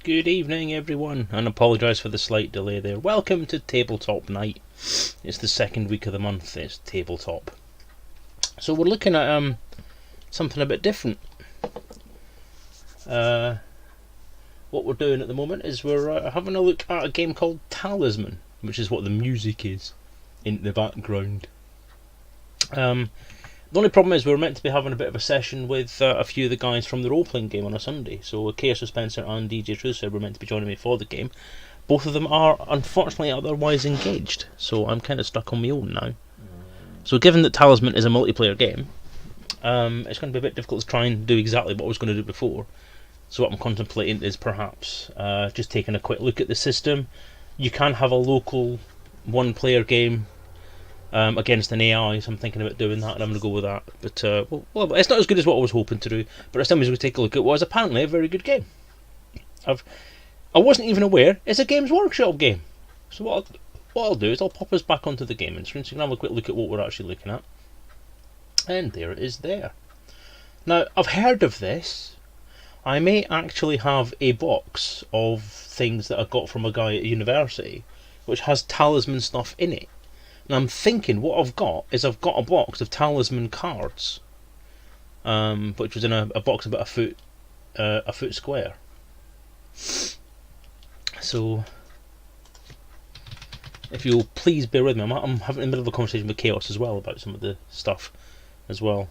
Good evening everyone, and apologise for the slight delay there. Welcome to Tabletop Night. It's the second week of the month, it's Tabletop. So we're looking at something a bit different. What we're doing at the moment is we're having a look at a game called Talisman, which is what the music is in the background. The only problem is we were meant to be having a bit of a session with a few of the guys from the role-playing game on a Sunday. So ChaosDispenser and DJ Truth were meant to be joining me for the game. Both of them are unfortunately otherwise engaged, so I'm kind of stuck on my own now. So given that Talisman is a multiplayer game, it's going to be a bit difficult to try and do exactly what I was going to do before. So what I'm contemplating is perhaps just taking a quick look at the system. You can have a local one-player game against an AI, so I'm thinking about doing that, and I'm going to go with that. But well, it's not as good as what I was hoping to do, but it's time we take a look at what is apparently a very good game. I wasn't even aware it's a Games Workshop game. So what I'll do is I'll pop us back onto the gaming screen so you can have a quick look at what we're actually looking at. And there it is there. Now, I've heard of this. I may actually have a box of things that I got from a guy at university which has Talisman stuff in it. And I'm thinking what I've got is I've got a box of Talisman cards, which was in a box about a foot square. So, if you'll please bear with me, I'm having a bit of a conversation with Chaos as well about some of the stuff as well.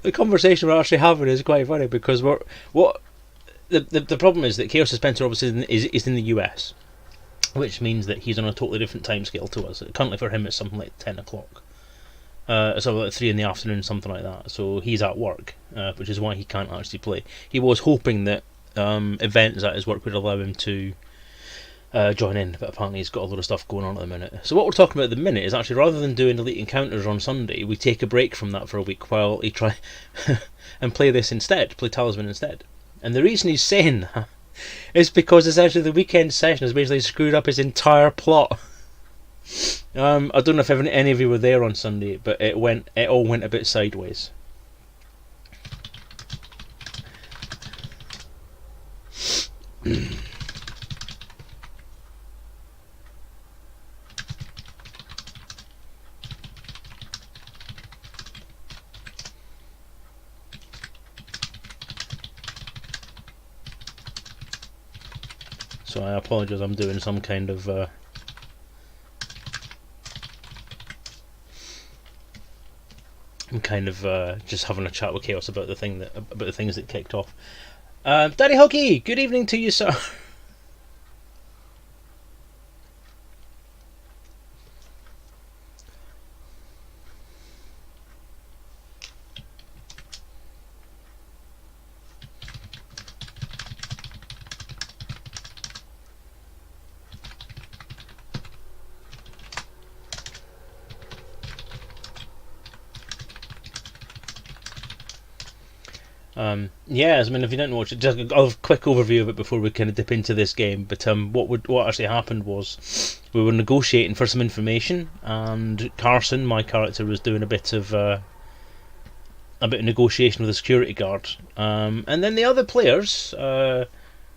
the conversation we're actually having is quite funny because the problem is that ChaosDispenser obviously is in the US, which means that he's on a totally different time scale to us. Currently for him it's something like 10 o'clock. So like 3 in the afternoon, something like that. So he's at work, which is why he can't actually play. He was hoping that events at his work would allow him to join in, but apparently he's got a lot of stuff going on at the minute. So what we're talking about at the minute is actually, rather than doing Elite Encounters on Sunday, we take a break from that for a week while he try and play this instead, play Talisman instead. And the reason he's saying that is because essentially the weekend session has basically screwed up his entire plot. I don't know if any of you were there on Sunday, but it all went a bit sideways. So I apologise, I'm doing some kind of just having a chat with Chaos about the things that kicked off. Daddy Huggy, good evening to you, sir. Yes, I mean, if you don't watch it, just a quick overview of it before we kind of dip into this game. But what actually happened was we were negotiating for some information, and Carson, my character, was doing a bit of negotiation with a security guard, and then the other players, the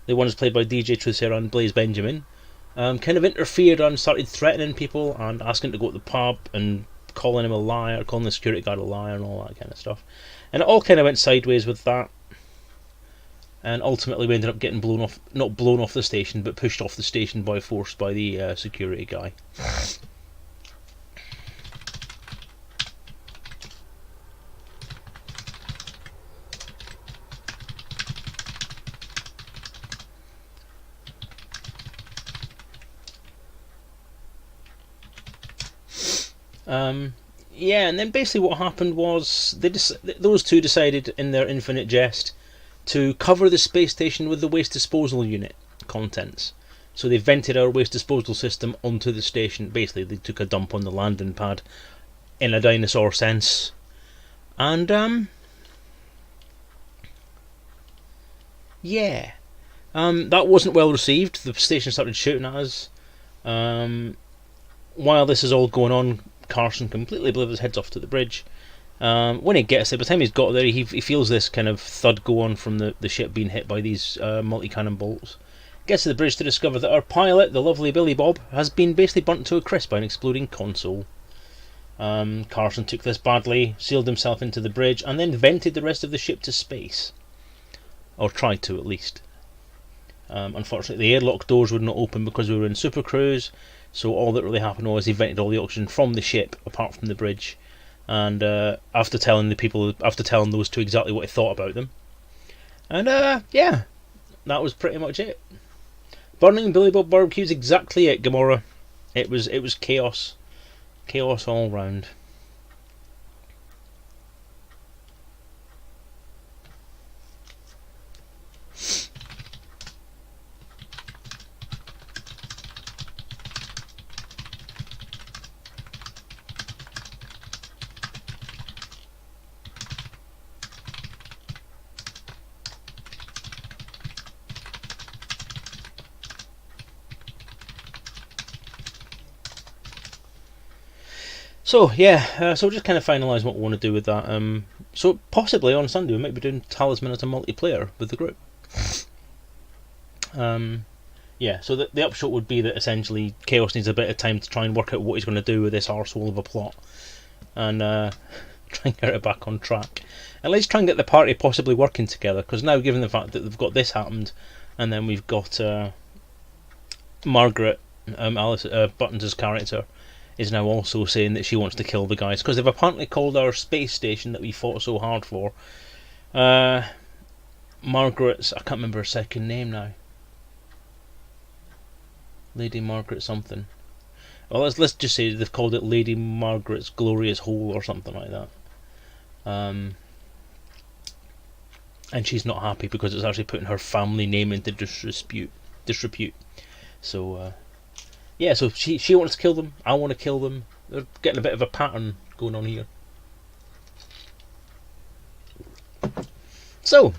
ones played by DJ Truthsayer and Blaze Benjamin, kind of interfered and started threatening people and asking to go to the pub and calling him a liar, calling the security guard a liar, and all that kind of stuff. And it all kind of went sideways with that, and ultimately we ended up getting not blown off the station, but pushed off the station by force by the security guy. Yeah, and then basically what happened was those two decided in their infinite jest to cover the space station with the waste disposal unit contents. So they vented our waste disposal system onto the station. Basically, they took a dump on the landing pad in a dinosaur sense. And, yeah. That wasn't well received. The station started shooting at us. While this is all going on, Carson completely blew his heads off to the bridge. When he gets there, by the time he's got there, he feels this kind of thud go on from the ship being hit by these multi-cannon bolts. Gets to the bridge to discover that our pilot, the lovely Billy Bob, has been basically burnt to a crisp by an exploding console. Carson took this badly, sealed himself into the bridge, and then vented the rest of the ship to space. Or tried to, at least. Unfortunately, the airlock doors would not open because we were in Super Cruise, so all that really happened was he vented all the oxygen from the ship, apart from the bridge. And after telling those two exactly what he thought about them, and yeah, that was pretty much it. Burning Billy Bob Barbecue's exactly it, Gamora. It was chaos all round. So yeah, so we'll just kind of finalise what we want to do with that. So possibly on Sunday we might be doing Talisman as a multiplayer with the group. Yeah, so the upshot would be that essentially Chaos needs a bit of time to try and work out what he's going to do with this arsehole of a plot, and try and get it back on track. And let's try and get the party possibly working together, because now, given the fact that they've got this happened, and then we've got Margaret, Alice Buttons' character, is now also saying that she wants to kill the guys, because they've apparently called our space station that we fought so hard for Margaret's, I can't remember her second name now. Lady Margaret something. Well, let's just say they've called it Lady Margaret's Glorious Hole or something like that. And she's not happy because it's actually putting her family name into disrepute. So yeah, so she wants to kill them. I want to kill them. They're getting a bit of a pattern going on here. So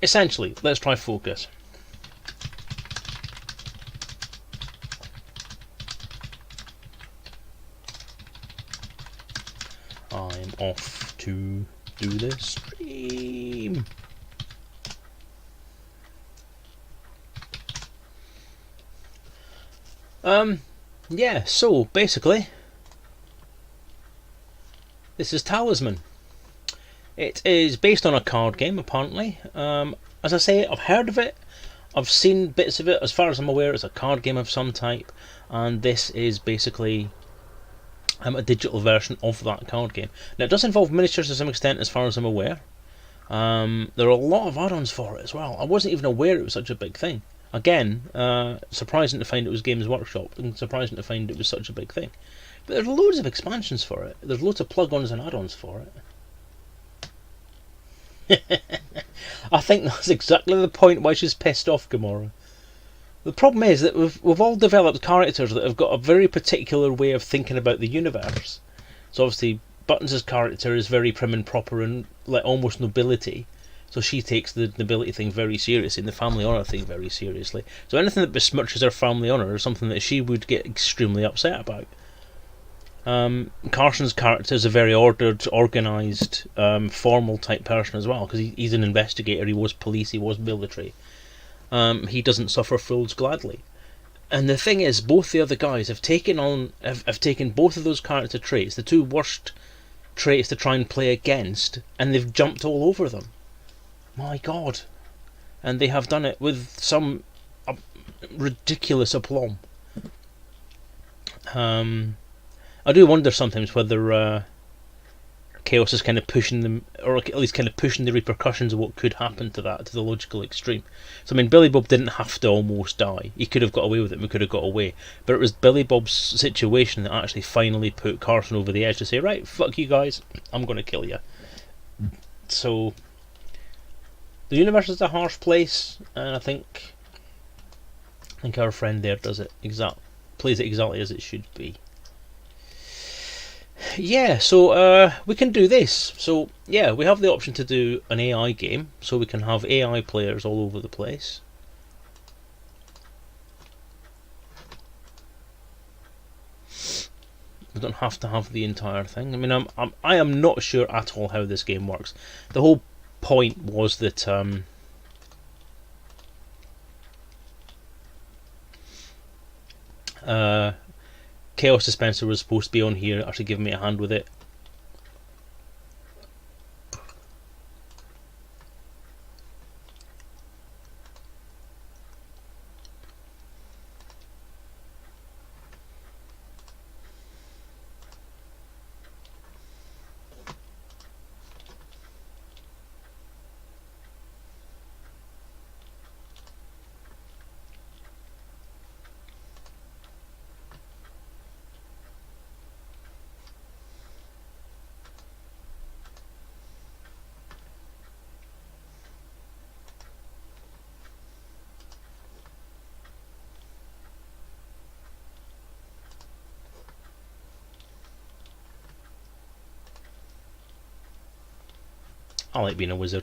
essentially, let's try focus. I'm off to do the stream. Yeah, so basically this is Talisman. It is based on a card game, apparently. As I say, I've heard of it, I've seen bits of it. As far as I'm aware, it's a card game of some type, and this is basically a digital version of that card game. Now, it does involve miniatures to some extent, as far as I'm aware. There are a lot of add-ons for it as well. I wasn't even aware it was such a big thing. Again, surprising to find it was Games Workshop, and surprising to find it was such a big thing. But there's loads of expansions for it. There's loads of plug-ons and add-ons for it. I think that's exactly the point why she's pissed off, Gamora. The problem is that we've all developed characters that have got a very particular way of thinking about the universe. So obviously, Buttons' character is very prim and proper and like almost nobility. So she takes the nobility thing very seriously and the family honour thing very seriously. So anything that besmirches her family honour is something that she would get extremely upset about. Carson's character is a very ordered, organised, formal type person as well, because he's an investigator, he was police, he was military. He doesn't suffer fools gladly. And the thing is, both the other guys have taken both of those character traits, the two worst traits to try and play against, and they've jumped all over them. My God. And they have done it with some ridiculous aplomb. I do wonder sometimes whether Chaos is kind of pushing them, or at least kind of pushing the repercussions of what could happen to that to the logical extreme. So I mean, Billy Bob didn't have to almost die. He could have got away with it, and we could have got away. But it was Billy Bob's situation that actually finally put Carson over the edge to say, right, fuck you guys, I'm going to kill you. So the universe is a harsh place, and I think our friend there plays it exactly as it should be. Yeah, so we can do this. So yeah, we have the option to do an AI game, so we can have AI players all over the place. We don't have to have the entire thing. I mean, I am not sure at all how this game works. The whole point was that ChaosDispenser was supposed to be on here, actually giving me a hand with it. I like being a wizard.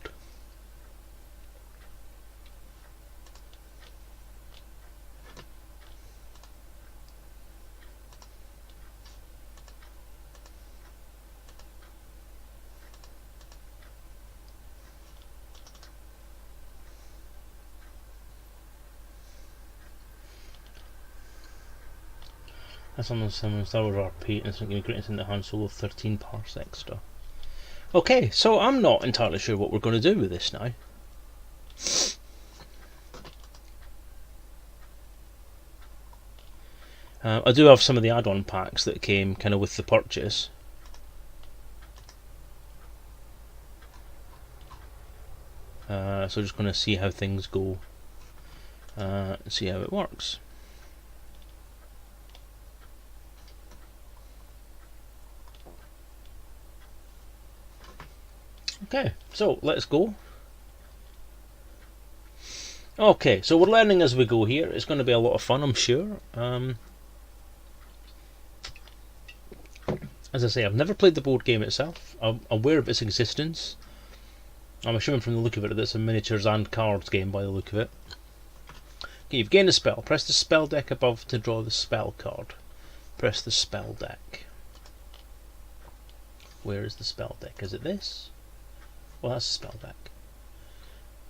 That's on the Star Wars RP, and it's going to be great in the Han Solo 13 parts extra. Okay, so I'm not entirely sure what we're going to do with this now. I do have some of the add-on packs that came kind of with the purchase. So just going to see how things go, and see how it works. Okay, so let's go. Okay, so we're learning as we go here. It's going to be a lot of fun, I'm sure. As I say, I've never played the board game itself. I'm aware of its existence. I'm assuming from the look of it that it's a miniatures and cards game by the look of it. Okay, you've gained a spell. Press the spell deck above to draw the spell card. Press the spell deck. Where is the spell deck? Is it this? Well, that's the spell deck.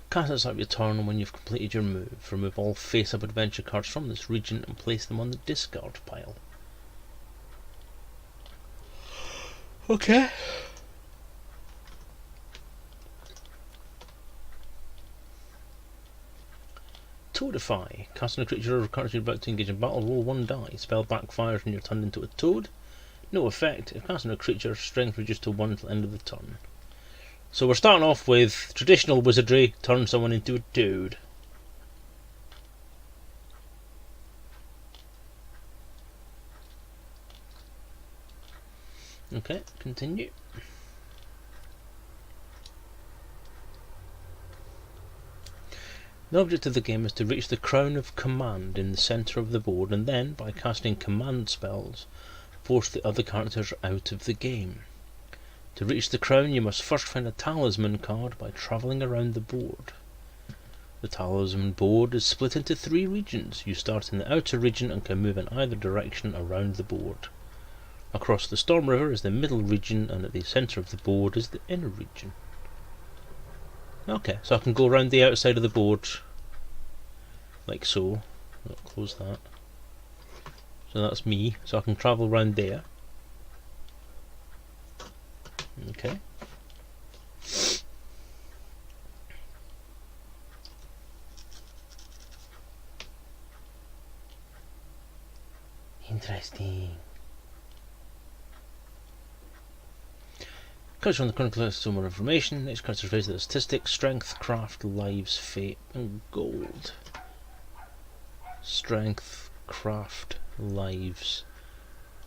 Cast at the start of your turn when you've completed your move. Remove all face-up adventure cards from this region and place them on the discard pile. Okay. Toadify. Casting a creature or character you're about to engage in battle, roll 1 die. Spell backfires when you're turned into a toad. No effect. If casting a creature, strength reduced to 1 until the end of the turn. So we're starting off with traditional wizardry, turn someone into a toad. Okay, continue. The object of the game is to reach the crown of command in the centre of the board and then, by casting command spells, force the other characters out of the game. To reach the crown, you must first find a talisman card by travelling around the board. The talisman board is split into 3 regions. You start in the outer region and can move in either direction around the board. Across the Storm River is the middle region, and at the centre of the board is the inner region. Okay, so I can go around the outside of the board, like so. I'll close that. So that's me, so I can travel around there. Okay. Interesting. Cards on the current list some more information. Next cards are faced with statistics, strength, craft, lives, fate, and gold. Strength, craft, lives,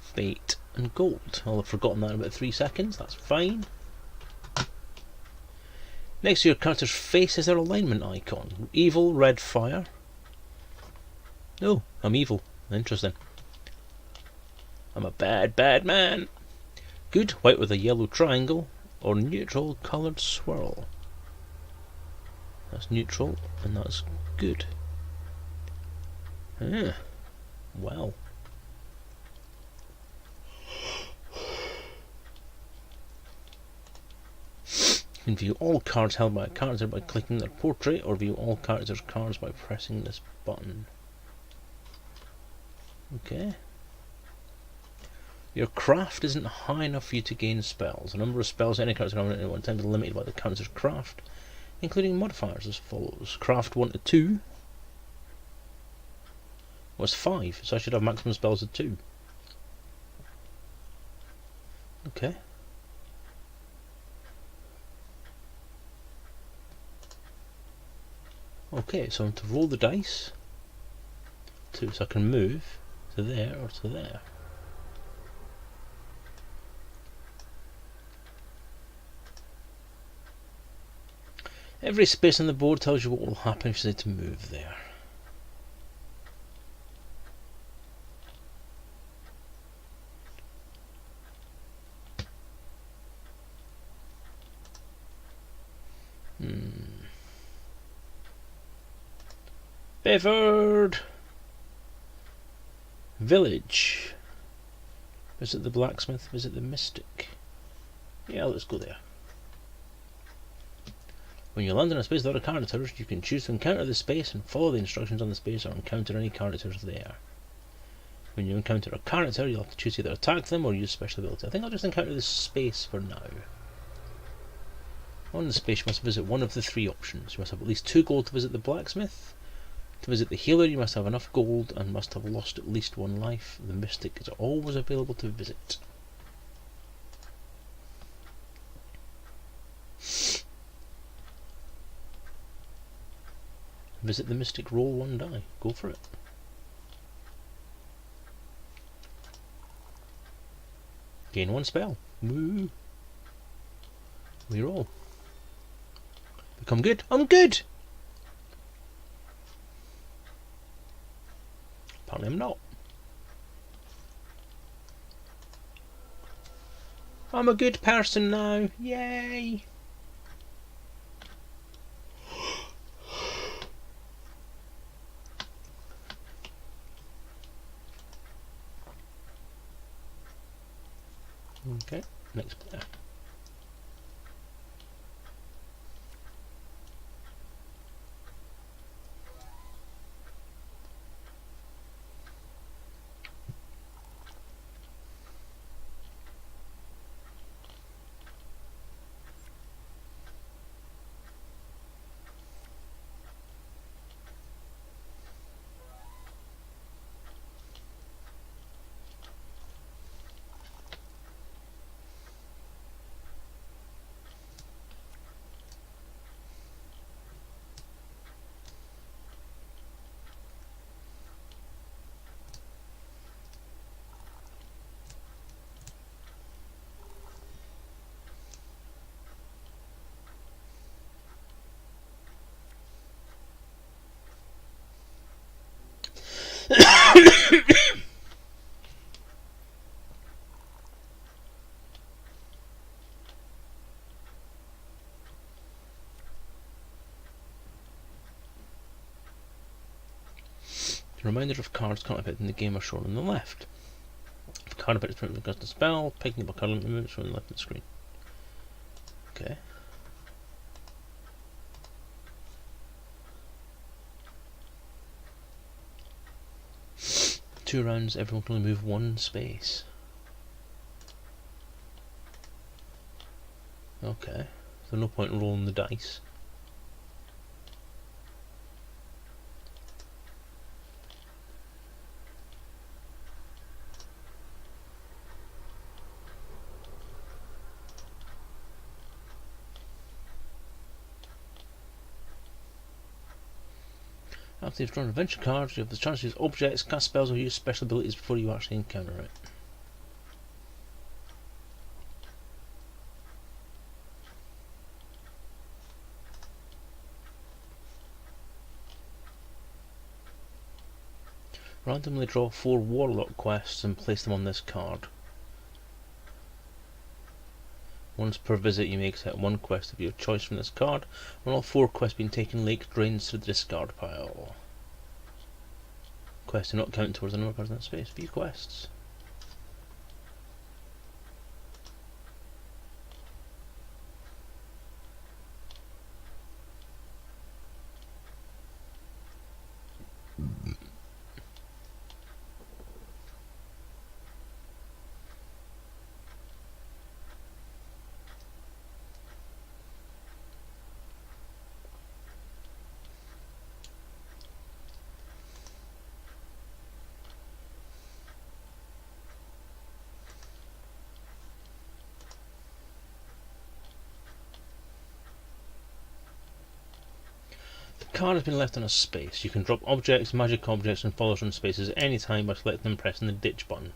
fate, and gold. I'll have forgotten that in about 3 seconds, that's fine. Next to your character's face is their alignment icon. Evil, red fire. Oh, I'm evil. Interesting. I'm a bad, bad man. Good, white with a yellow triangle, or neutral coloured swirl. That's neutral, and that's good. Well. You can view all cards held by a character by clicking their portrait, or view all characters' cards by pressing this button. Okay. Your craft isn't high enough for you to gain spells. The number of spells any character can have at one time is limited by the character's craft, including modifiers as follows. Craft 1 to 2 was 5, so I should have maximum spells of 2. Okay. Okay, so I'm to roll the dice so I can move to there or to there. Every space on the board tells you what will happen if you decide to move there. Bedford Village. Visit the blacksmith, visit the mystic. Yeah, let's go there. When you land in a space with other characters, you can choose to encounter the space and follow the instructions on the space or encounter any characters there. When you encounter a character, you'll have to choose to either attack them or use special ability. I think I'll just encounter this space for now. On the space, you must visit one of the 3 options. You must have at least 2 gold to visit the blacksmith, To visit the healer, you must have enough gold and must have lost at least one life. The mystic is always available to visit. Visit the mystic, roll 1 die. Go for it. Gain 1 spell. Woo! Reroll. Become good. I'm good! Apparently I'm not. I'm a good person now. Yay! Okay, next player. Reminders of cards currently affecting the game are shown on the left. If a card affects the print of a spell, picking up a card limit shown on the left of the screen. Okay. Two rounds, everyone can only move 1 space. Okay. So no point in rolling the dice. After you've drawn an adventure card, you have the chance to use objects, cast spells, or use special abilities before you actually encounter it. Randomly draw 4 warlock quests and place them on this card. Once per visit you may accept 1 quest of your choice from this card. When all 4 quests have been taken, Lake drains to the discard pile. Quests do not count towards the number of cards in that space. View quests. Card has been left on a space. You can drop objects, magic objects, and follow from spaces at any time by selecting them and pressing the ditch button.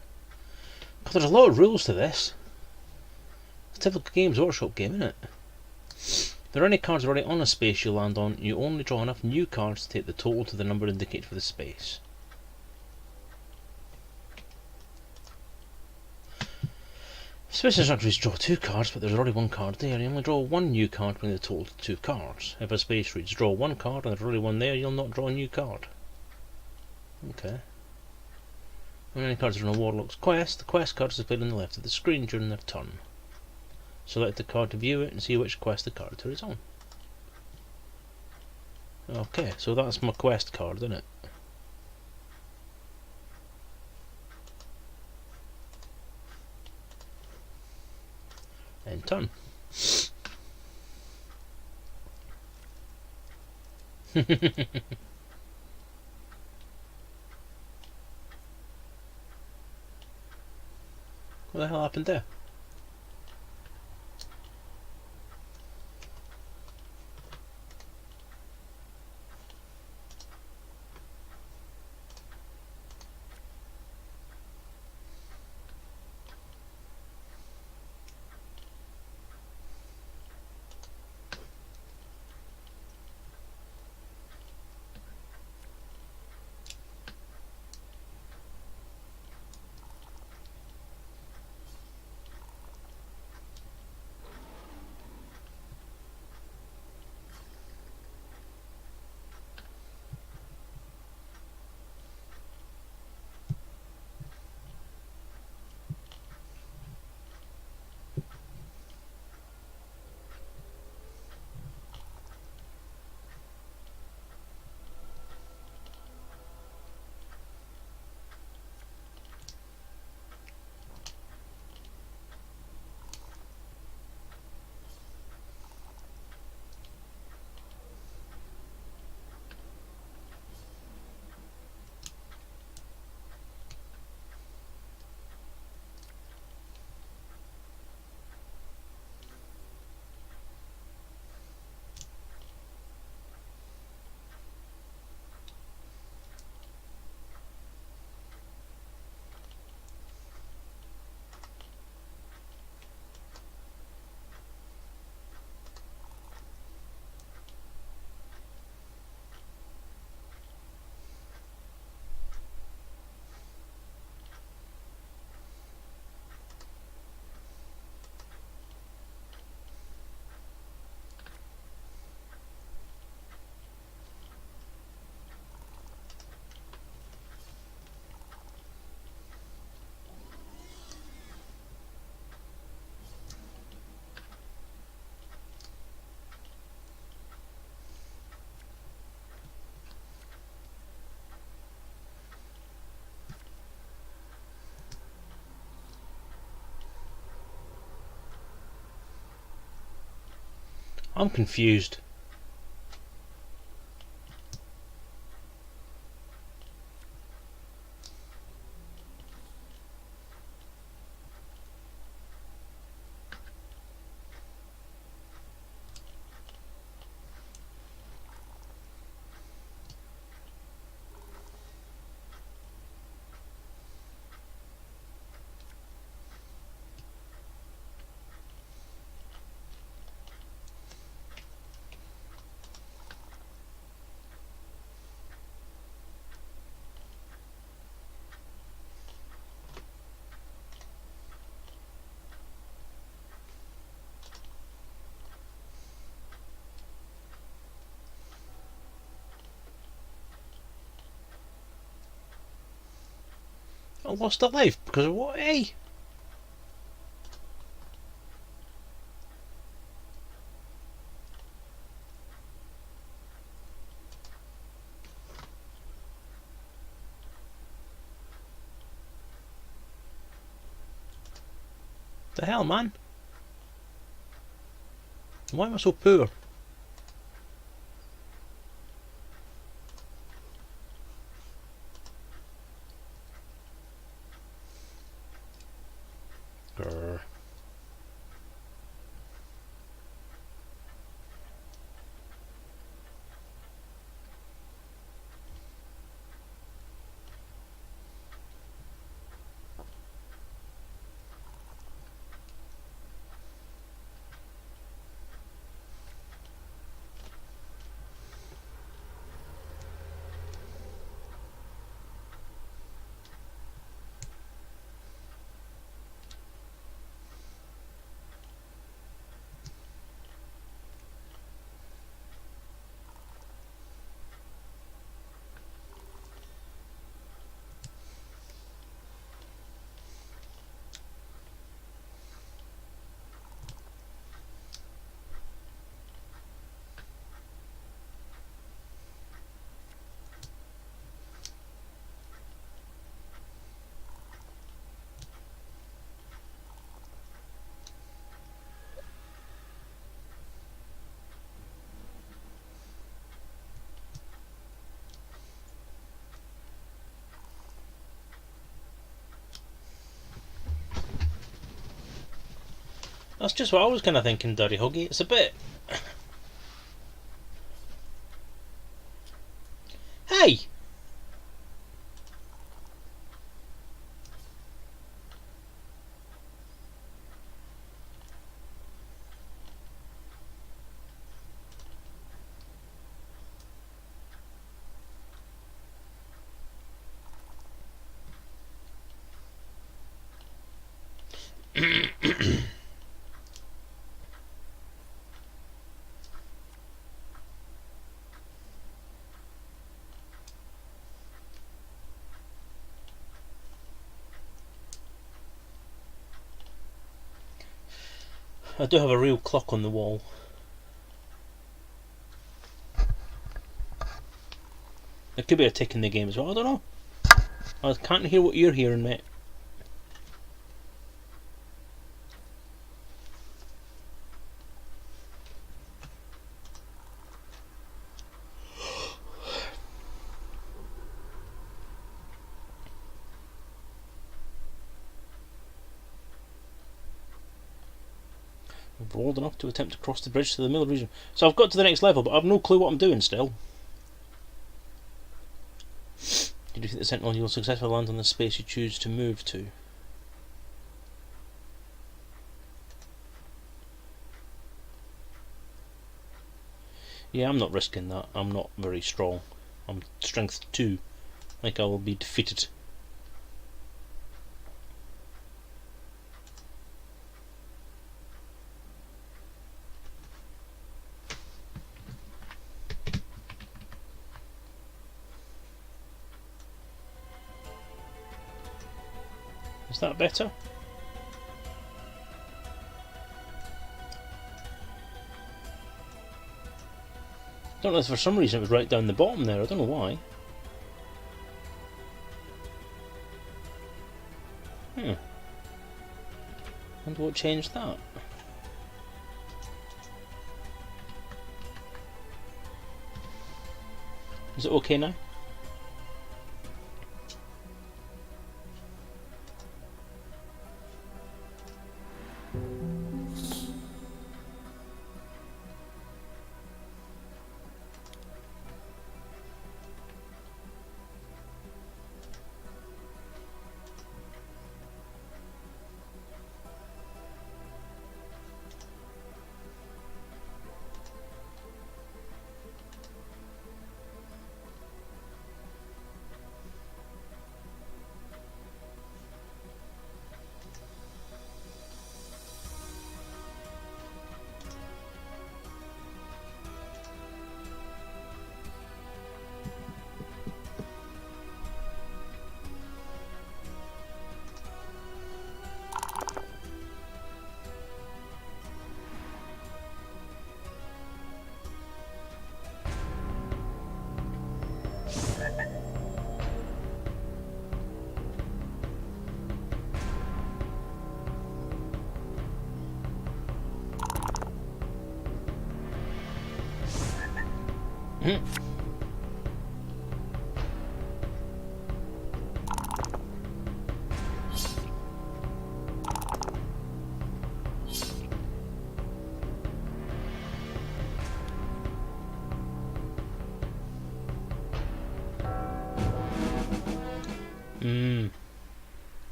God, there's a lot of rules to this. It's a typical Games Workshop game, isn't it? If there are any cards already on a space you land on, you only draw enough new cards to take the total to the number indicated for the space. Space instructions draw 2 cards, but there's already 1 card there. You only draw 1 new card, bringing the total to 2 cards. If a space reads draw 1 card and there's already 1 there, you'll not draw a new card. Okay. When any cards are on a Warlock's quest, the quest card is displayed on the left of the screen during their turn. Select the card to view it and see which quest the character is on. Okay, so that's my quest card, isn't it? End turn. What the hell happened there? I'm confused. I lost a life because of what? Hey! The hell, man? Why am I so poor? Grr. That's just what I was kind of thinking, Dirty Huggy. It's a bit... Hey! I do have a real clock on the wall. There could be a tick in the game as well, I don't know. I can't hear what you're hearing, mate. I've rolled enough to attempt to cross the bridge to the middle region. So I've got to the next level, but I've no clue what I'm doing still. Did you think the Sentinel will successfully land on the space you choose to move to? Yeah, I'm not risking that. I'm not very strong. I'm strength 2. Like I will be defeated. Is that better? I don't know if for some reason it was right down the bottom there, I don't know why. And what changed that? Is it okay now?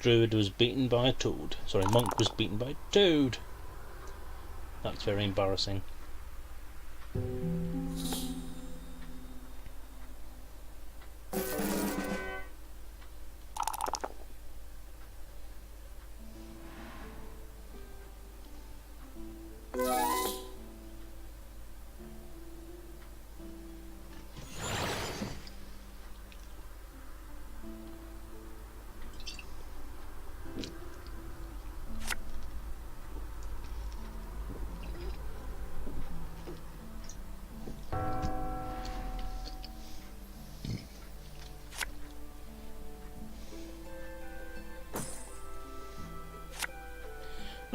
Druid was beaten by a toad. Sorry, monk was beaten by a toad. That's very embarrassing.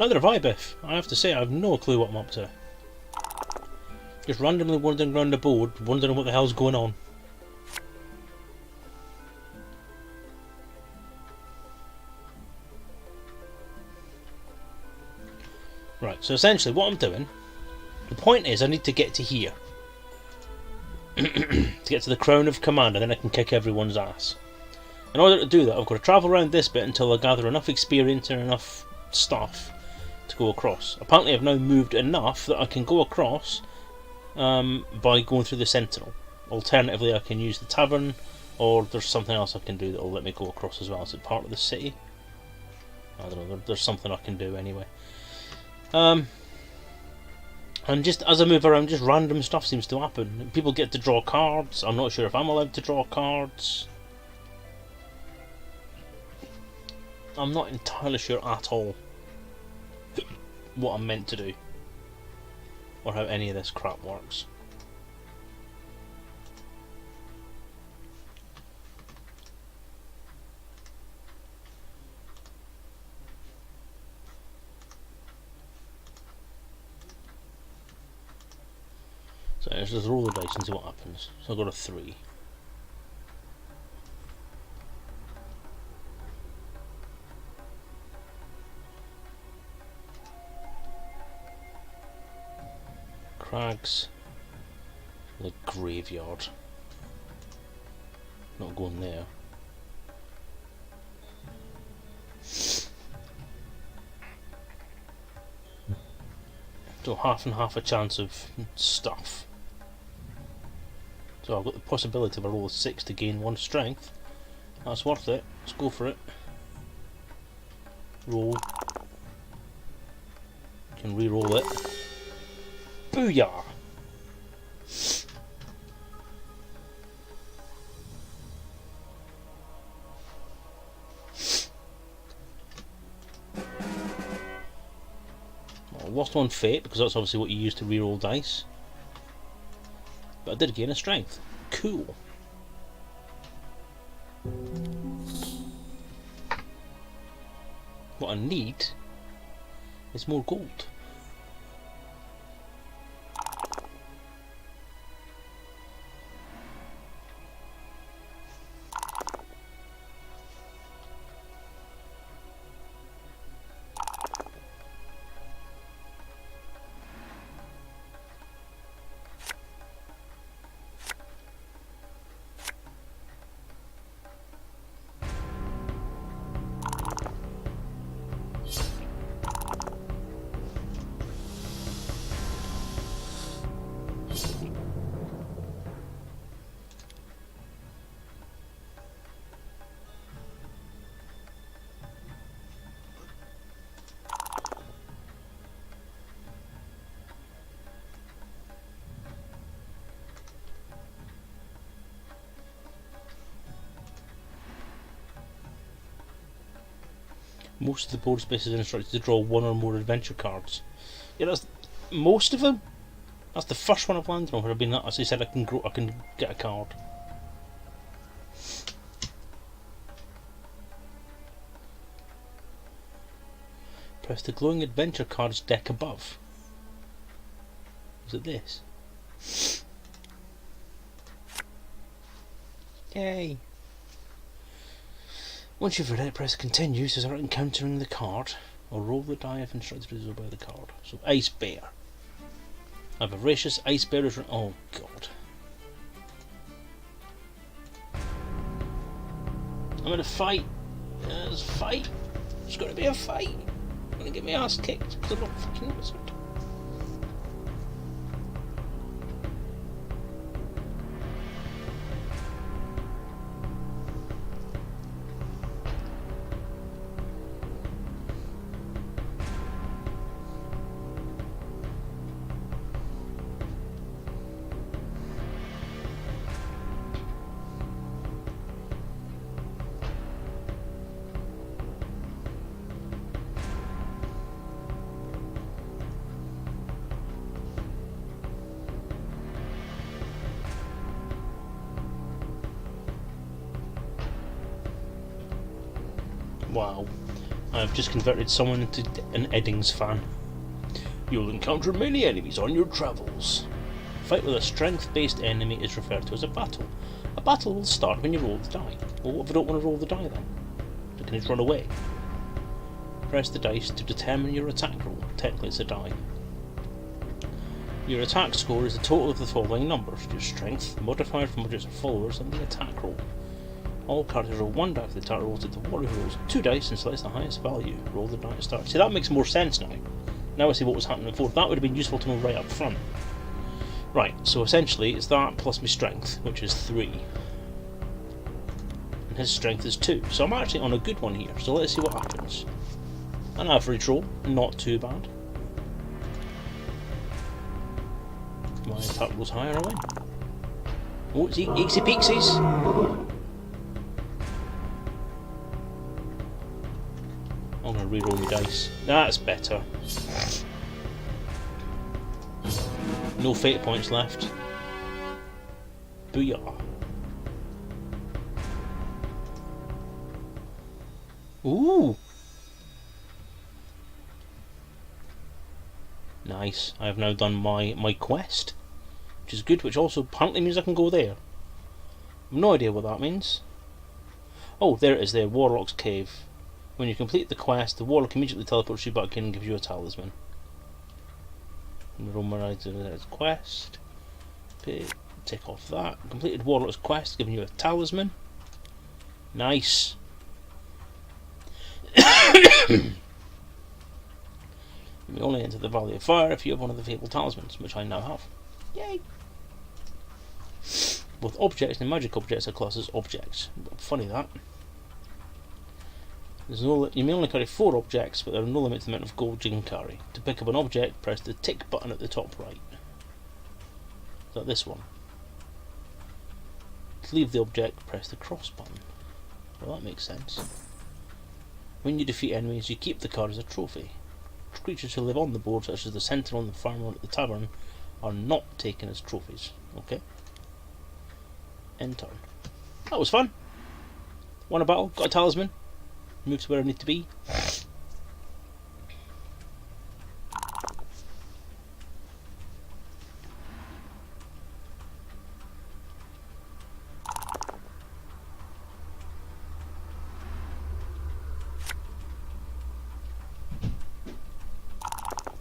Neither have I, Biff. I have to say I have no clue what I'm up to. Just randomly wandering around the board, wondering what the hell's going on. Right, So essentially what I'm doing, the point is I need to get to here. To get to the Crown of Command, and then I can kick everyone's ass. In order to do that, I've got to travel around this bit until I gather enough experience and enough stuff to go across. Apparently I've now moved enough that I can go across by going through the Sentinel. Alternatively I can use the tavern, or there's something else I can do that will let me go across as well. Is it part of the city? I don't know, there's something I can do anyway. And just as I move around, just random stuff seems to happen. People get to draw cards. I'm not sure if I'm allowed to draw cards. I'm not entirely sure at all what I'm meant to do, or how any of this crap works. So let's just roll the dice and see what happens. So I've got a 3. Crags. The graveyard. Not going there. So half and half a chance of stuff. So I've got the possibility of a roll of 6 to gain 1 strength. That's worth it. Let's go for it. Roll. Can re-roll it. Booyah! I lost 1 fate because that's obviously what you use to re-roll dice. But I did gain a strength. Cool. What I need is more gold. Most of the board spaces are instructed to draw 1 or more adventure cards. Yeah, that's most of them. That's the first one I've landed on where I've been. As I said, I can get a card. Press the glowing adventure cards deck above. Is it this? Yay! Once you've read it, press continue to start encountering the card, or roll the die if instructed to do so by the card. So, Ice Bear. I have a voracious Ice Bear is. Oh god. I'm in a fight. There's a fight. There's got to be a fight. I'm gonna get my ass kicked because I'm not fucking wizard. Wow, I've just converted someone into an Eddings fan. You'll encounter many enemies on your travels. Fight with a strength-based enemy is referred to as a battle. A battle will start when you roll the die. Well, what if I don't want to roll the die then? I can just run away. Press the dice to determine your attack roll. Technically it's a die. Your attack score is the total of the following numbers: your strength, modifier from objects or followers, and the attack roll. All characters roll 1 die for the attack roll. The warrior rolls 2 dice and selects the highest value. Roll the die to start. See, that makes more sense now. Now I see what was happening before. That would have been useful to know right up front. Right, so essentially it's that plus my strength, which is 3. And his strength is 2. So I'm actually on a good one here. So let's see what happens. An average roll, not too bad. My attack rolls higher, I win. Oh, it's easy peeksies. I'm going to re-roll my dice. That's better. No fate points left. Booyah. Ooh! Nice. I have now done my quest, which is good, which also apparently means I can go there. I have no idea what that means. Oh, there it is there, Warlock's Cave. When you complete the quest, the Warlock immediately teleports you back in and gives you a talisman. Romer's quest. Take off that. Completed Warlock's quest, giving you a talisman. Nice. You may only enter the Valley of Fire if you have one of the fabled talismans, which I now have. Yay! Both objects and magic objects are classed as objects. Funny that. You may only carry 4 objects, but there are no limit to the amount of gold you can carry. To pick up an object, press the tick button at the top right. Is that this one? To leave the object, press the cross button. Well, that makes sense. When you defeat enemies, you keep the card as a trophy. Creatures who live on the board, such as the sentinel and the farmer at the tavern, are not taken as trophies. Okay. End turn. That was fun. Won a battle, got a talisman, moved to where I need to be.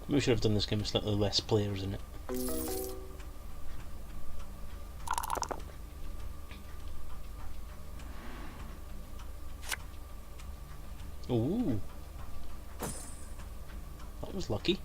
We should have done this game with slightly less players in it. Ooh, that was lucky.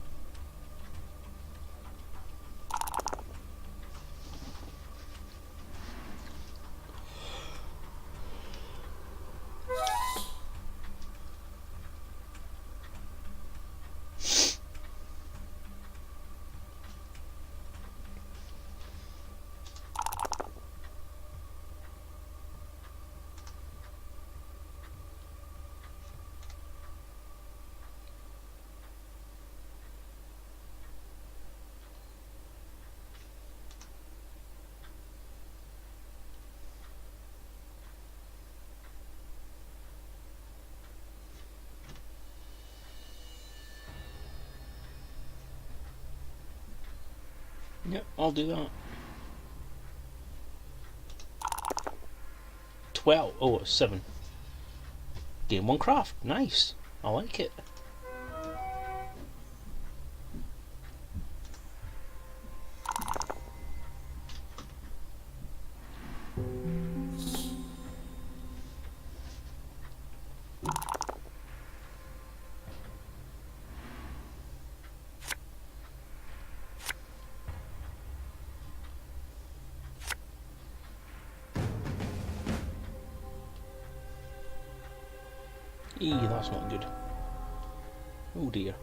Yep, I'll do that. 12. Oh, it's 7. Game 1 craft. Nice. I like it. That's not good. Oh dear.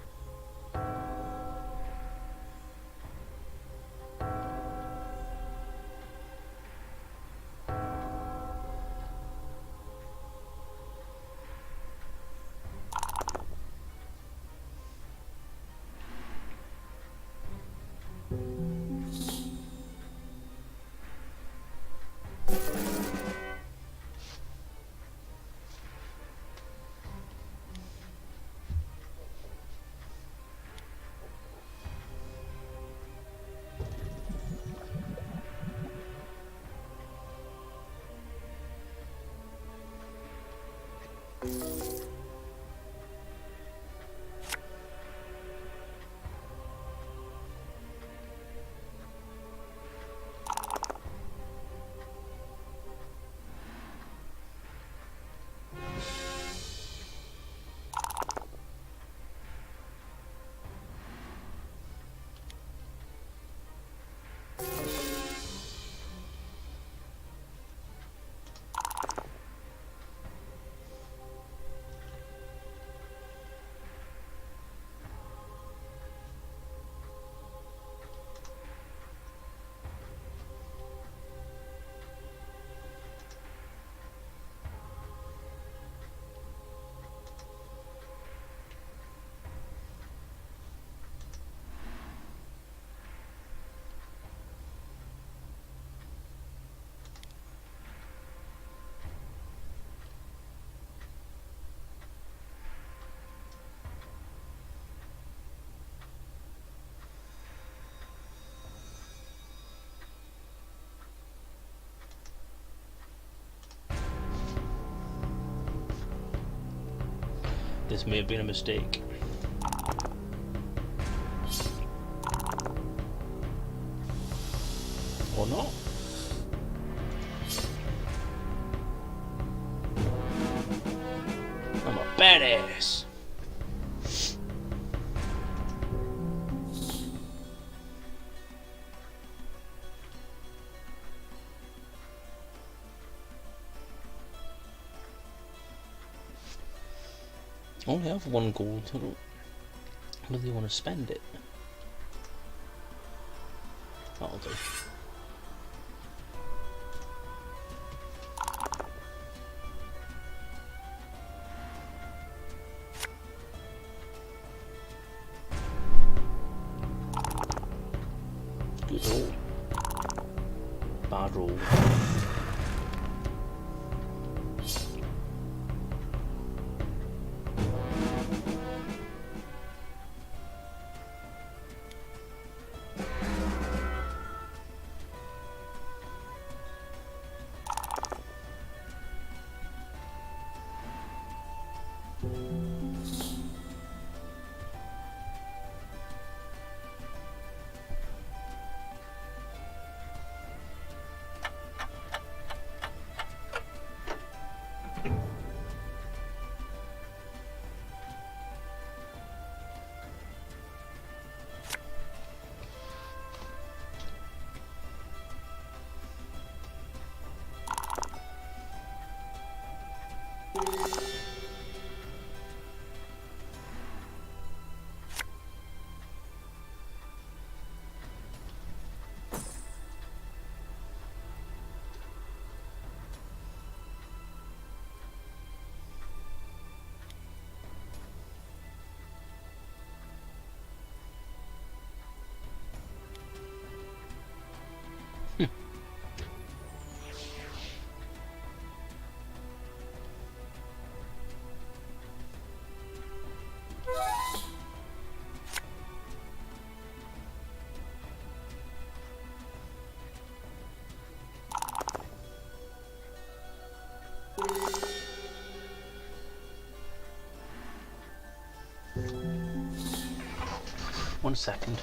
this may have been a mistake. Or not. I'm a badass. I only have 1 gold. I don't really want to spend it. That'll do. Good roll. Bad roll. One second.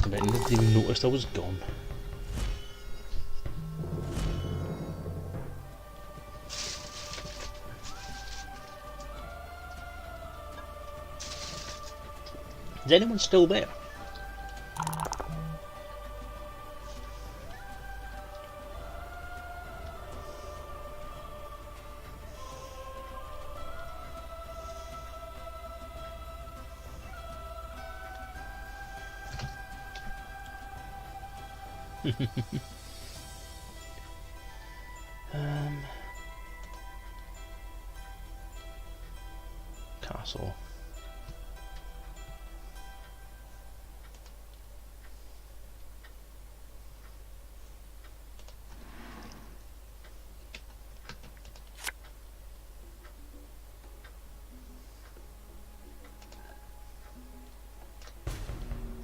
I bet nobody even noticed I was gone. Is anyone still there? Castle.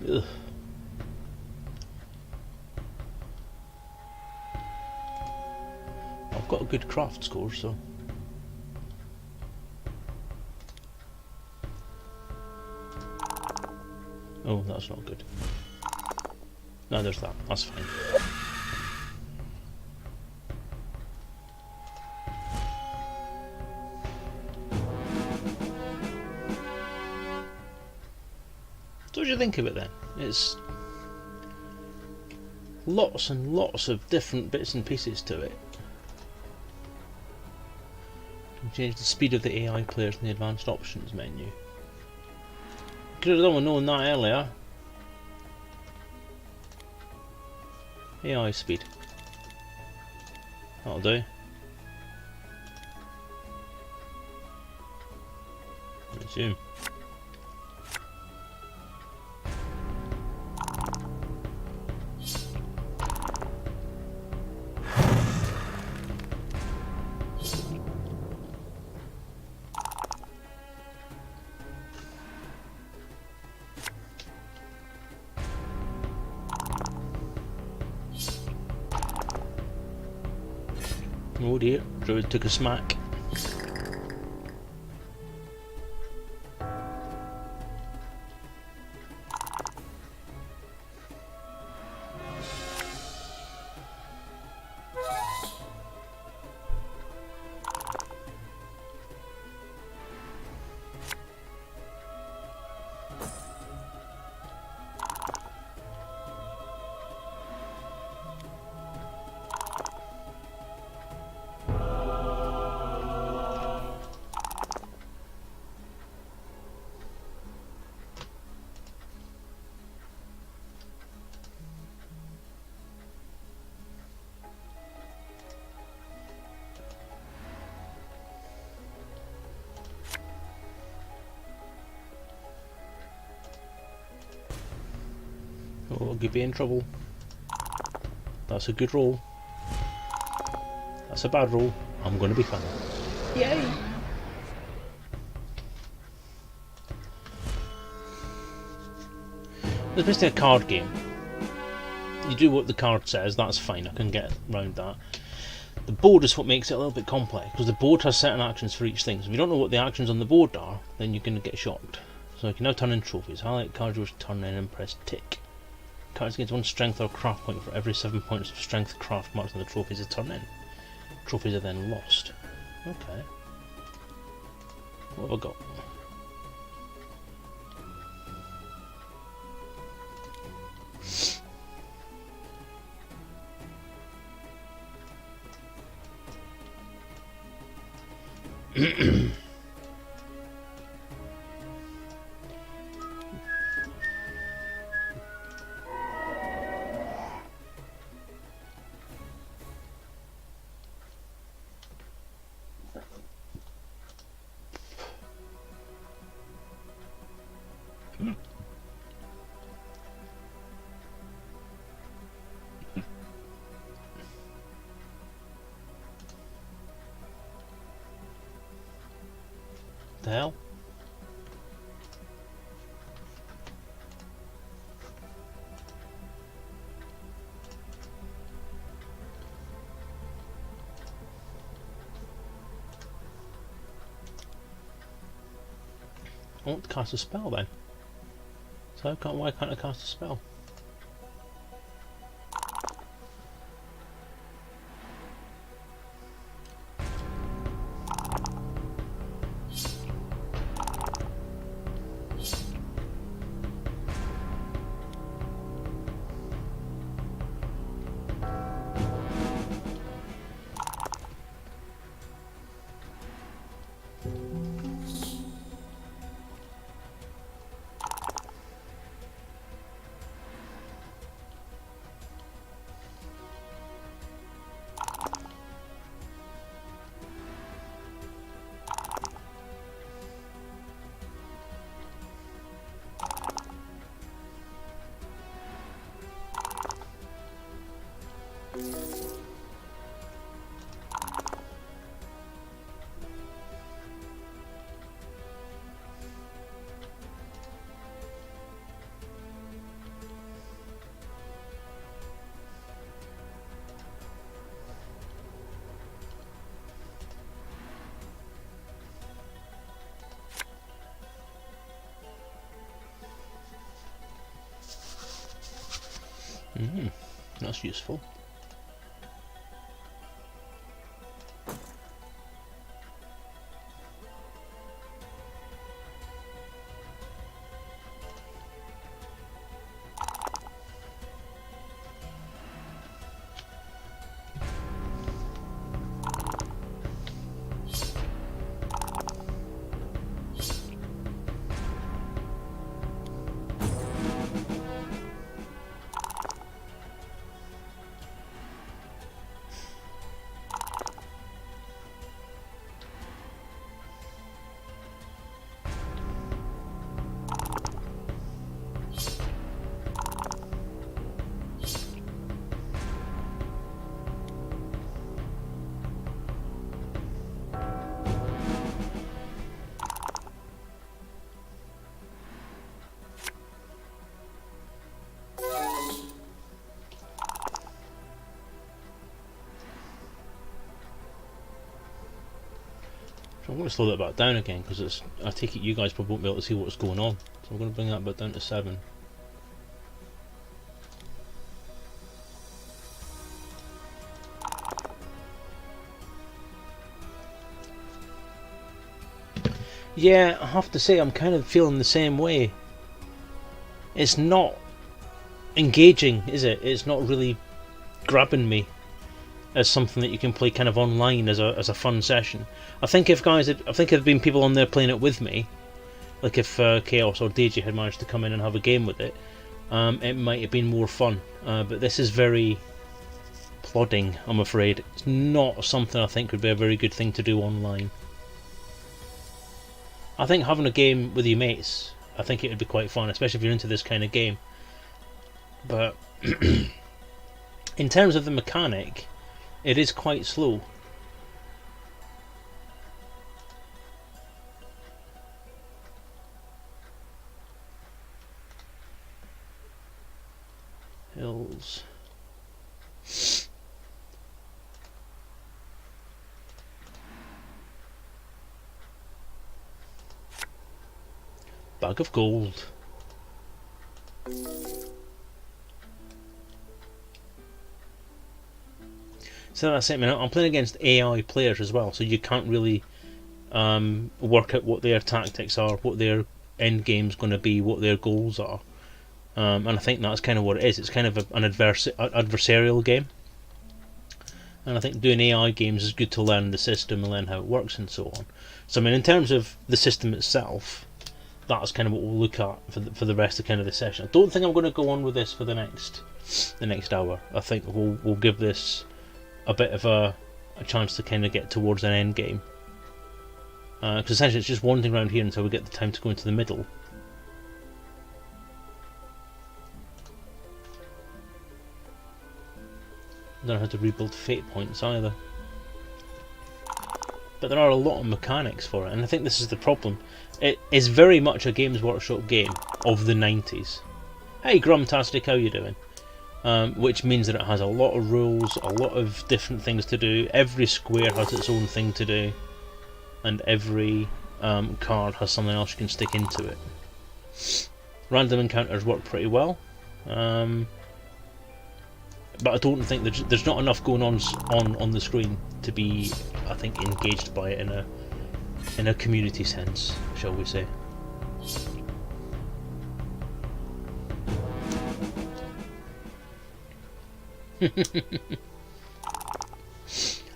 Ugh. I've got a good craft score, so. Oh, that's not good. No, there's that. That's fine. So what do you think of it then? It's lots and lots of different bits and pieces to it. You can change the speed of the AI players in the advanced options menu. Could have done with knowing that earlier. AI speed. That'll do. Resume. Oh dear, Druid took a smack. Oh, could be in trouble. That's a good roll. That's a bad roll. I'm going to be fine. Yay! It's basically a card game. You do what the card says, that's fine, I can get around that. The board is what makes it a little bit complex, because the board has certain actions for each thing. So if you don't know what the actions on the board are, then you're going to get shocked. So you can now turn in trophies. Highlight cards yours turn in and press tick. Cards gains 1 strength or craft point for every 7 points of strength craft marked on the trophies is turned in. Trophies are then lost. Okay. What have I got? The hell? I want to cast a spell then. So why can't I cast a spell? That's useful. I'm going to slow that back down again because I take it you guys probably won't be able to see what's going on. So I'm going to bring that back down to 7. Yeah, I have to say I'm kind of feeling the same way. It's not engaging, is it? It's not really grabbing me as something that you can play kind of online as a fun session. I think if there'd been people on there playing it with me, like if Chaos or DJ had managed to come in and have a game with it, it might have been more fun. But this is very plodding, I'm afraid. It's not something I think would be a very good thing to do online. I think having a game with your mates, I think it would be quite fun, especially if you're into this kind of game. But in terms of the mechanic, it is quite slow. Hills. Bag of gold. So that's it, man. I'm playing against AI players as well, so you can't really work out what their tactics are, what their end game's going to be, what their goals are. And I think that's kind of what it is. It's kind of an adversarial game. And I think doing AI games is good to learn the system and learn how it works and so on. So I mean, in terms of the system itself, that's kind of what we'll look at for the rest of kind of the session. I don't think I'm going to go on with this for the next hour. I think we'll give this a bit of a chance to kind of get towards an end game. Because essentially it's just wandering around here until we get the time to go into the middle. I don't know how to rebuild fate points either. But there are a lot of mechanics for it, and I think this is the problem. It is very much a Games Workshop game of the 90s. Hey Grumtastic, how you doing? Which means that it has a lot of rules, a lot of different things to do. Every square has its own thing to do, and every card has something else you can stick into it. Random encounters work pretty well, but I don't think there's not enough going on the screen to be, I think, engaged by it in a community sense, shall we say.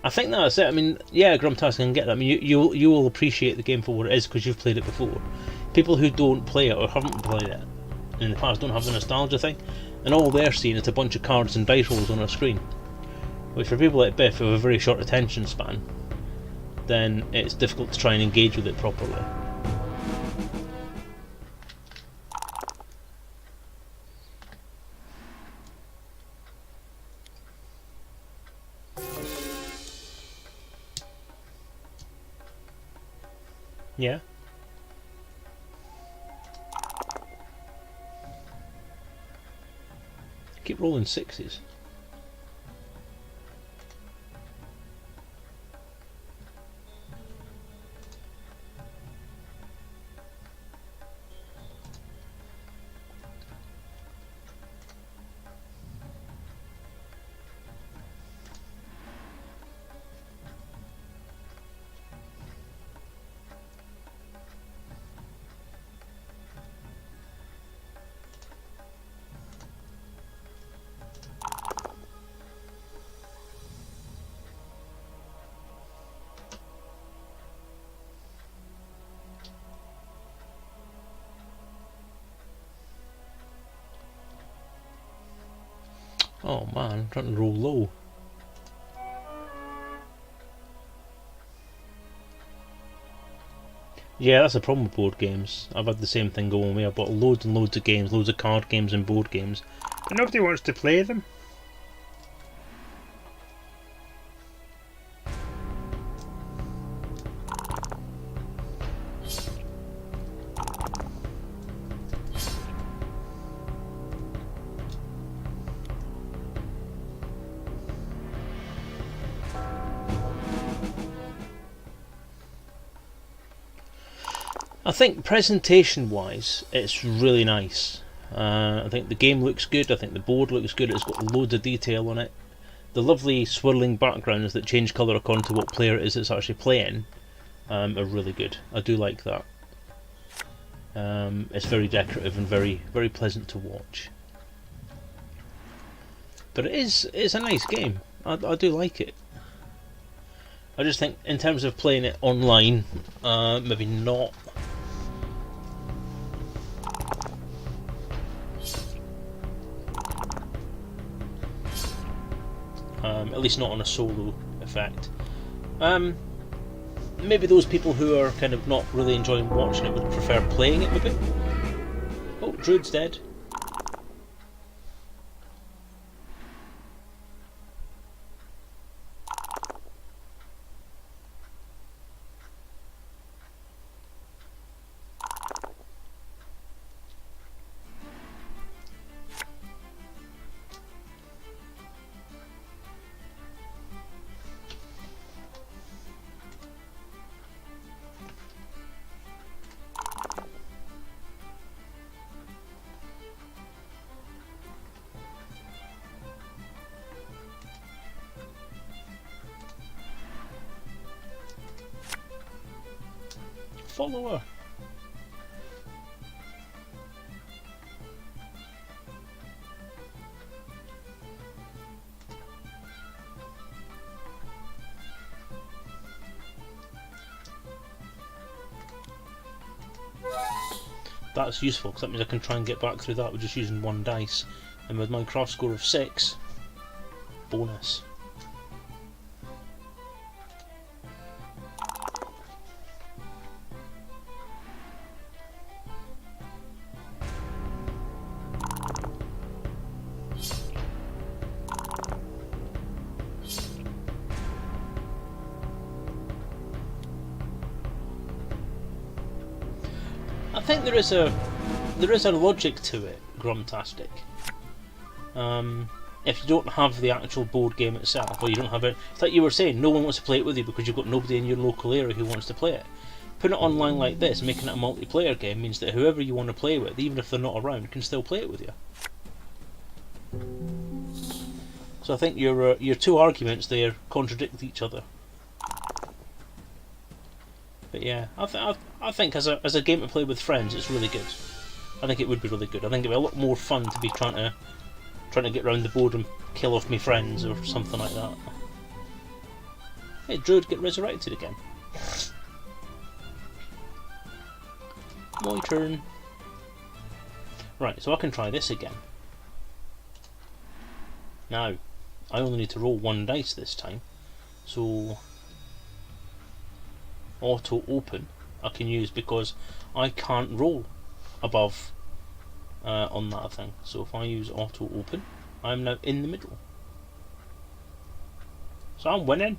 I think that's it. I mean, yeah, Grumtastic can get that. I mean, you will appreciate the game for what it is because you've played it before. People who don't play it or haven't played it in the past don't have the nostalgia thing, and all they're seeing is a bunch of cards and dice rolls on a screen. Which for people like Biff who have a very short attention span, then it's difficult to try and engage with it properly. Yeah. Keep rolling sixes. Oh man, I'm trying to roll low. Yeah, that's the problem with board games. I've had the same thing going on me. I've bought loads and loads of games, loads of card games and board games, but nobody wants to play them. I think presentation-wise, it's really nice. I think the game looks good. I think the board looks good. It's got loads of detail on it. The lovely swirling backgrounds that change colour according to what player it is that's actually playing are really good. I do like that. It's very decorative and very, very pleasant to watch. But it's a nice game. I do like it. I just think in terms of playing it online, maybe not. At least not on a solo effect. Maybe those people who are kind of not really enjoying watching it would prefer playing it maybe. Oh, Druid's dead. Follower. That's useful because that means I can try and get back through that with just using one dice, and with my craft score of 6, bonus. I think there is a logic to it, Grumtastic. If you don't have the actual board game itself, or you don't have it, it's like you were saying, no one wants to play it with you because you've got nobody in your local area who wants to play it. Putting it online like this, making it a multiplayer game, means that whoever you want to play with, even if they're not around, can still play it with you. So I think your two arguments there contradict each other. But yeah, I think as a game to play with friends, it's really good. I think it would be really good. I think it'd be a lot more fun to be trying to get around the board and kill off my friends or something like that. Hey, Druid, get resurrected again. My turn. Right, so I can try this again. Now, I only need to roll one dice this time, so auto open I can use because I can't roll above on that thing. So if I use auto open, I'm now in the middle. So I'm winning.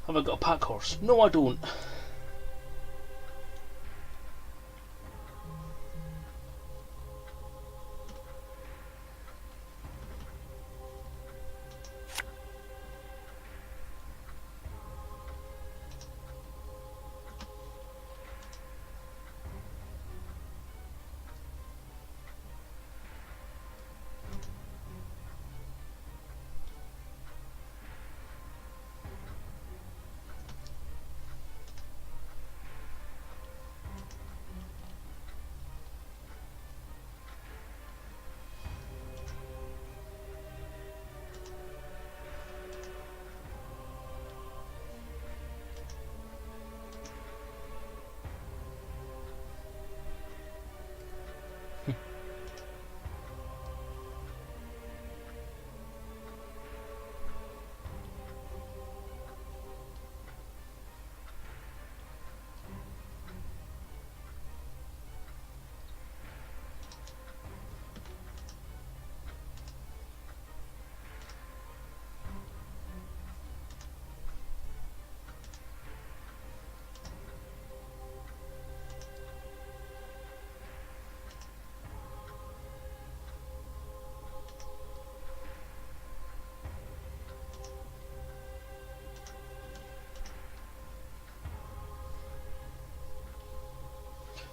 Have I got a pack horse? No, I don't.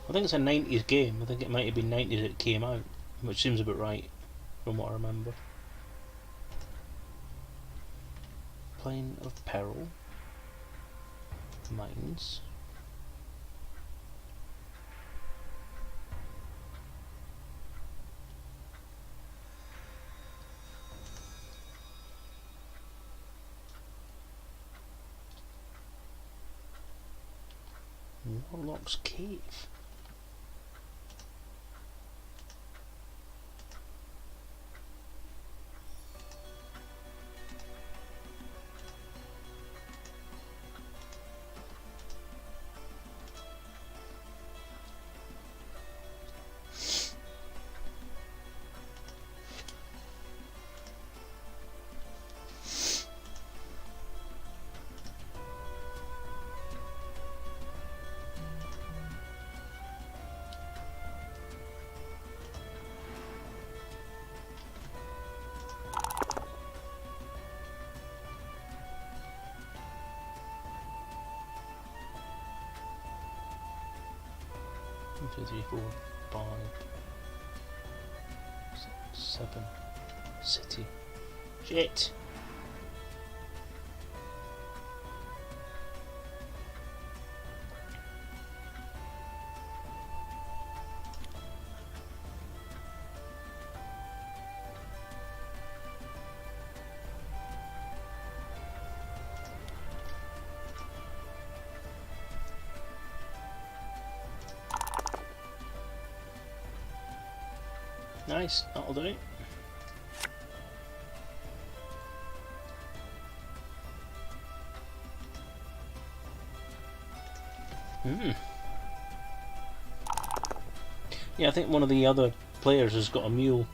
I think it's a 90s game. I think it might have been 90s it came out, which seems about right from what I remember. Plane of Peril. Mines. Warlock's Cave. One, two, three, four, 5, 6, 7. City. Shit! Nice, that'll do it. Yeah, I think one of the other players has got a mule.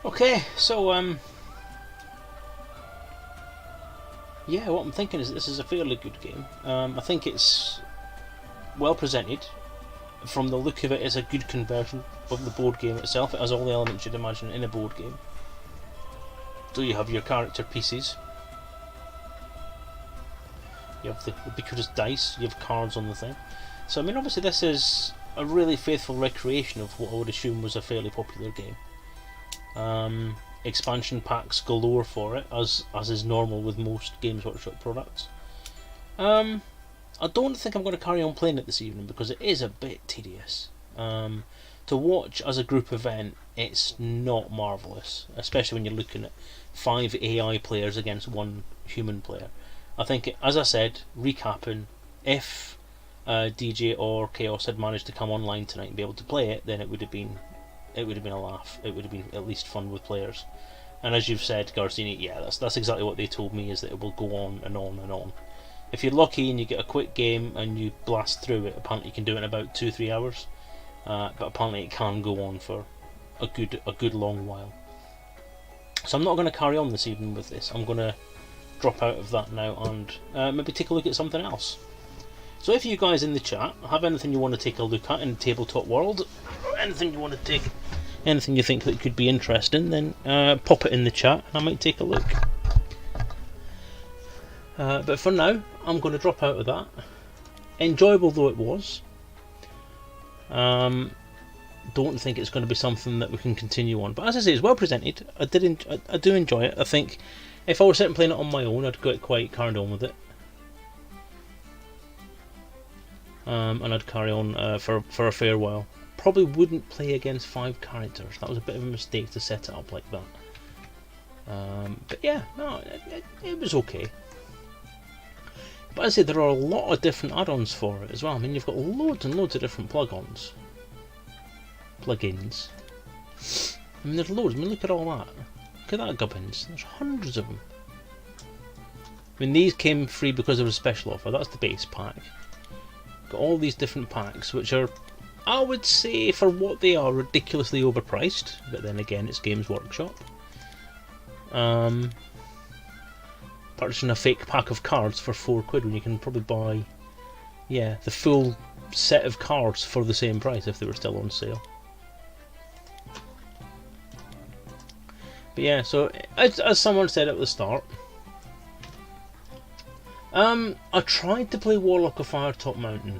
Okay, so yeah, what I'm thinking is this is a fairly good game. I think it's well presented. From the look of it, it's a good conversion of the board game itself. It has all the elements you'd imagine in a board game. So you have your character pieces, you have the ubiquitous dice, you have cards on the thing. So I mean, obviously this is a really faithful recreation of what I would assume was a fairly popular game. Expansion packs galore for it, as is normal with most Games Workshop products. I don't think I'm going to carry on playing it this evening because it is a bit tedious. To watch as a group event, it's not marvellous, especially when you're looking at 5 AI players against 1 human player. I think, as I said, recapping, if DJ or Chaos had managed to come online tonight and be able to play it, then it would have been a laugh. It would have been at least fun with players. And as you've said, Garcini, yeah, that's exactly what they told me, is that it will go on and on and on. If you're lucky and you get a quick game and you blast through it, apparently you can do it in about 2-3 hours. But apparently it can go on for a good long while. So I'm not going to carry on this evening with this. I'm going to drop out of that now and maybe take a look at something else. So if you guys in the chat have anything you want to take a look at in the tabletop world, or anything you think that could be interesting, then pop it in the chat and I might take a look. But for now, I'm going to drop out of that. Enjoyable though it was, don't think it's going to be something that we can continue on. But as I say, it's well presented. I do enjoy it. I think if I were sitting playing it on my own, I'd get quite carried on with it. And I'd carry on for a fair while. Probably wouldn't play against 5 characters. That was a bit of a mistake to set it up like that. But yeah, no, it was okay. But as I say, there are a lot of different add-ons for it as well. I mean, you've got loads and loads of different plugins. I mean, there's loads. I mean, look at all that. Look at that, gubbins. There's hundreds of them. I mean, these came free because of a special offer. That's the base pack. Got all these different packs, which are, I would say, for what they are, ridiculously overpriced. But then again, it's Games Workshop. Purchasing a fake pack of cards for £4 when you can probably buy, yeah, the full set of cards for the same price if they were still on sale. But yeah, so as someone said at the start, I tried to play Warlock of Firetop Mountain,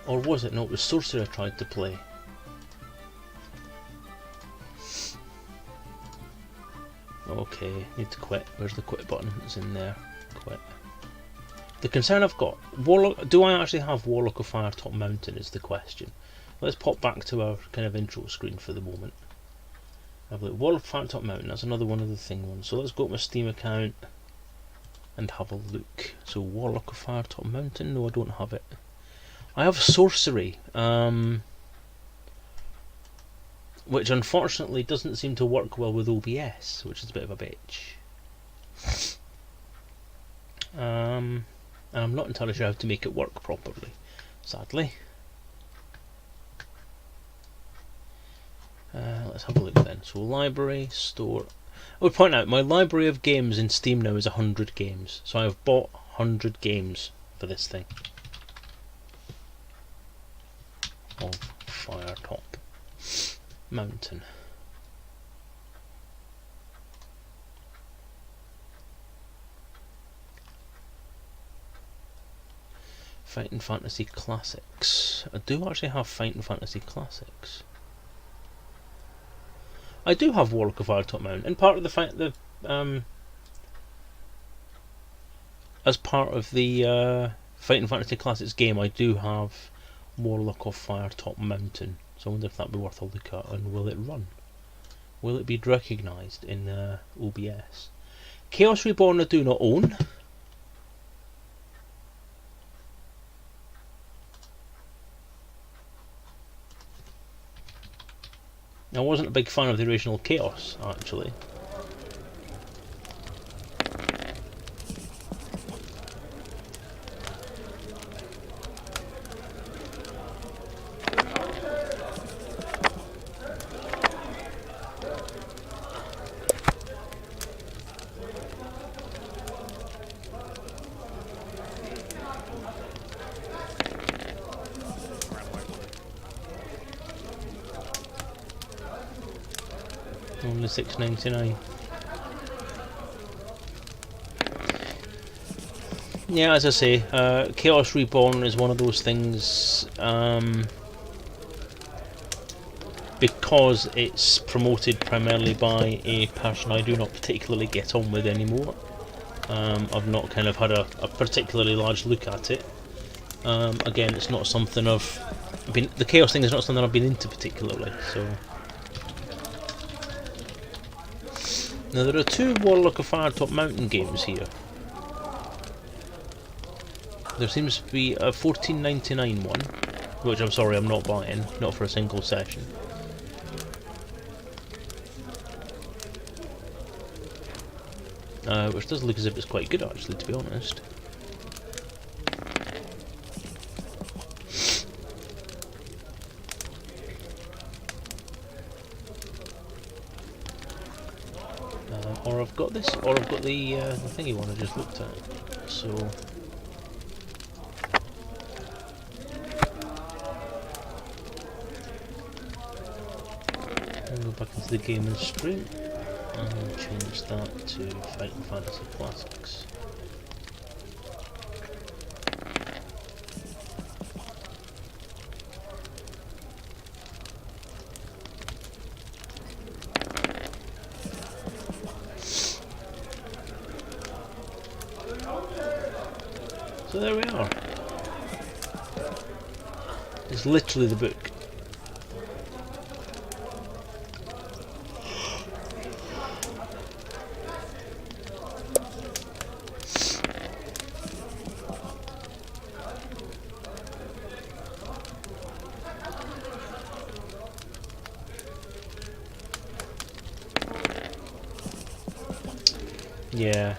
or was it? No, it was Sorcerer I tried to play. Okay, need to quit. Where's the quit button? It's in there. Quit. The concern I've got, do I actually have Warlock of Firetop Mountain is the question. Let's pop back to our kind of intro screen for the moment. Have a look. Warlock of Firetop Mountain, that's another one of the thing ones. So let's go to my Steam account and have a look. So Warlock of Firetop Mountain, no I don't have it. I have Sorcery, which unfortunately doesn't seem to work well with OBS, which is a bit of a bitch. And I'm not entirely sure how to make it work properly, sadly. Let's have a look then. So library, store. I would point out my library of games in Steam now is 100 games. So I have bought 100 games for this thing. Of Firetop Mountain. Fighting Fantasy Classics. I do actually have Fighting Fantasy Classics. I do have Warlock of Firetop Mountain, and part of as part of the Fighting Fantasy Classics game, I do have Warlock of Firetop Mountain. So I wonder if that'd be worth a look at, and will it run? Will it be recognised in OBS? Chaos Reborn I do not own. I wasn't a big fan of the original Chaos, actually. Only $6.99. Yeah, as I say, Chaos Reborn is one of those things, because it's promoted primarily by a person I do not particularly get on with anymore. I've not kind of had a particularly large look at it. Again, it's not something the Chaos thing is not something I've been into particularly, so... Now there are two Warlock of Firetop Mountain games here. There seems to be a $14.99 one, which I'm sorry I'm not buying, not for a single session. Which does look as if it's quite good actually, to be honest. Or I've got this, or I've got the thingy one I just looked at. So I'll go back into the game and stream and change that to Fighting Fantasy Classics. So there we are. It's literally the book. Yeah.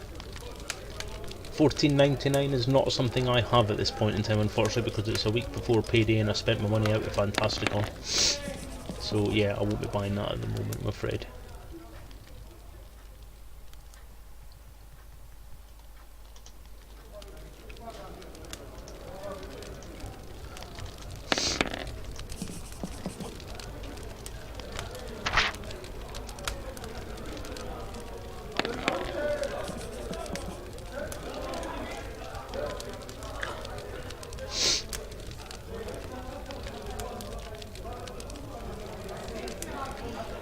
$14.99 is not something I have at this point in time, unfortunately, because it's a week before payday and I spent my money out with Fantasticon. So yeah, I won't be buying that at the moment, I'm afraid.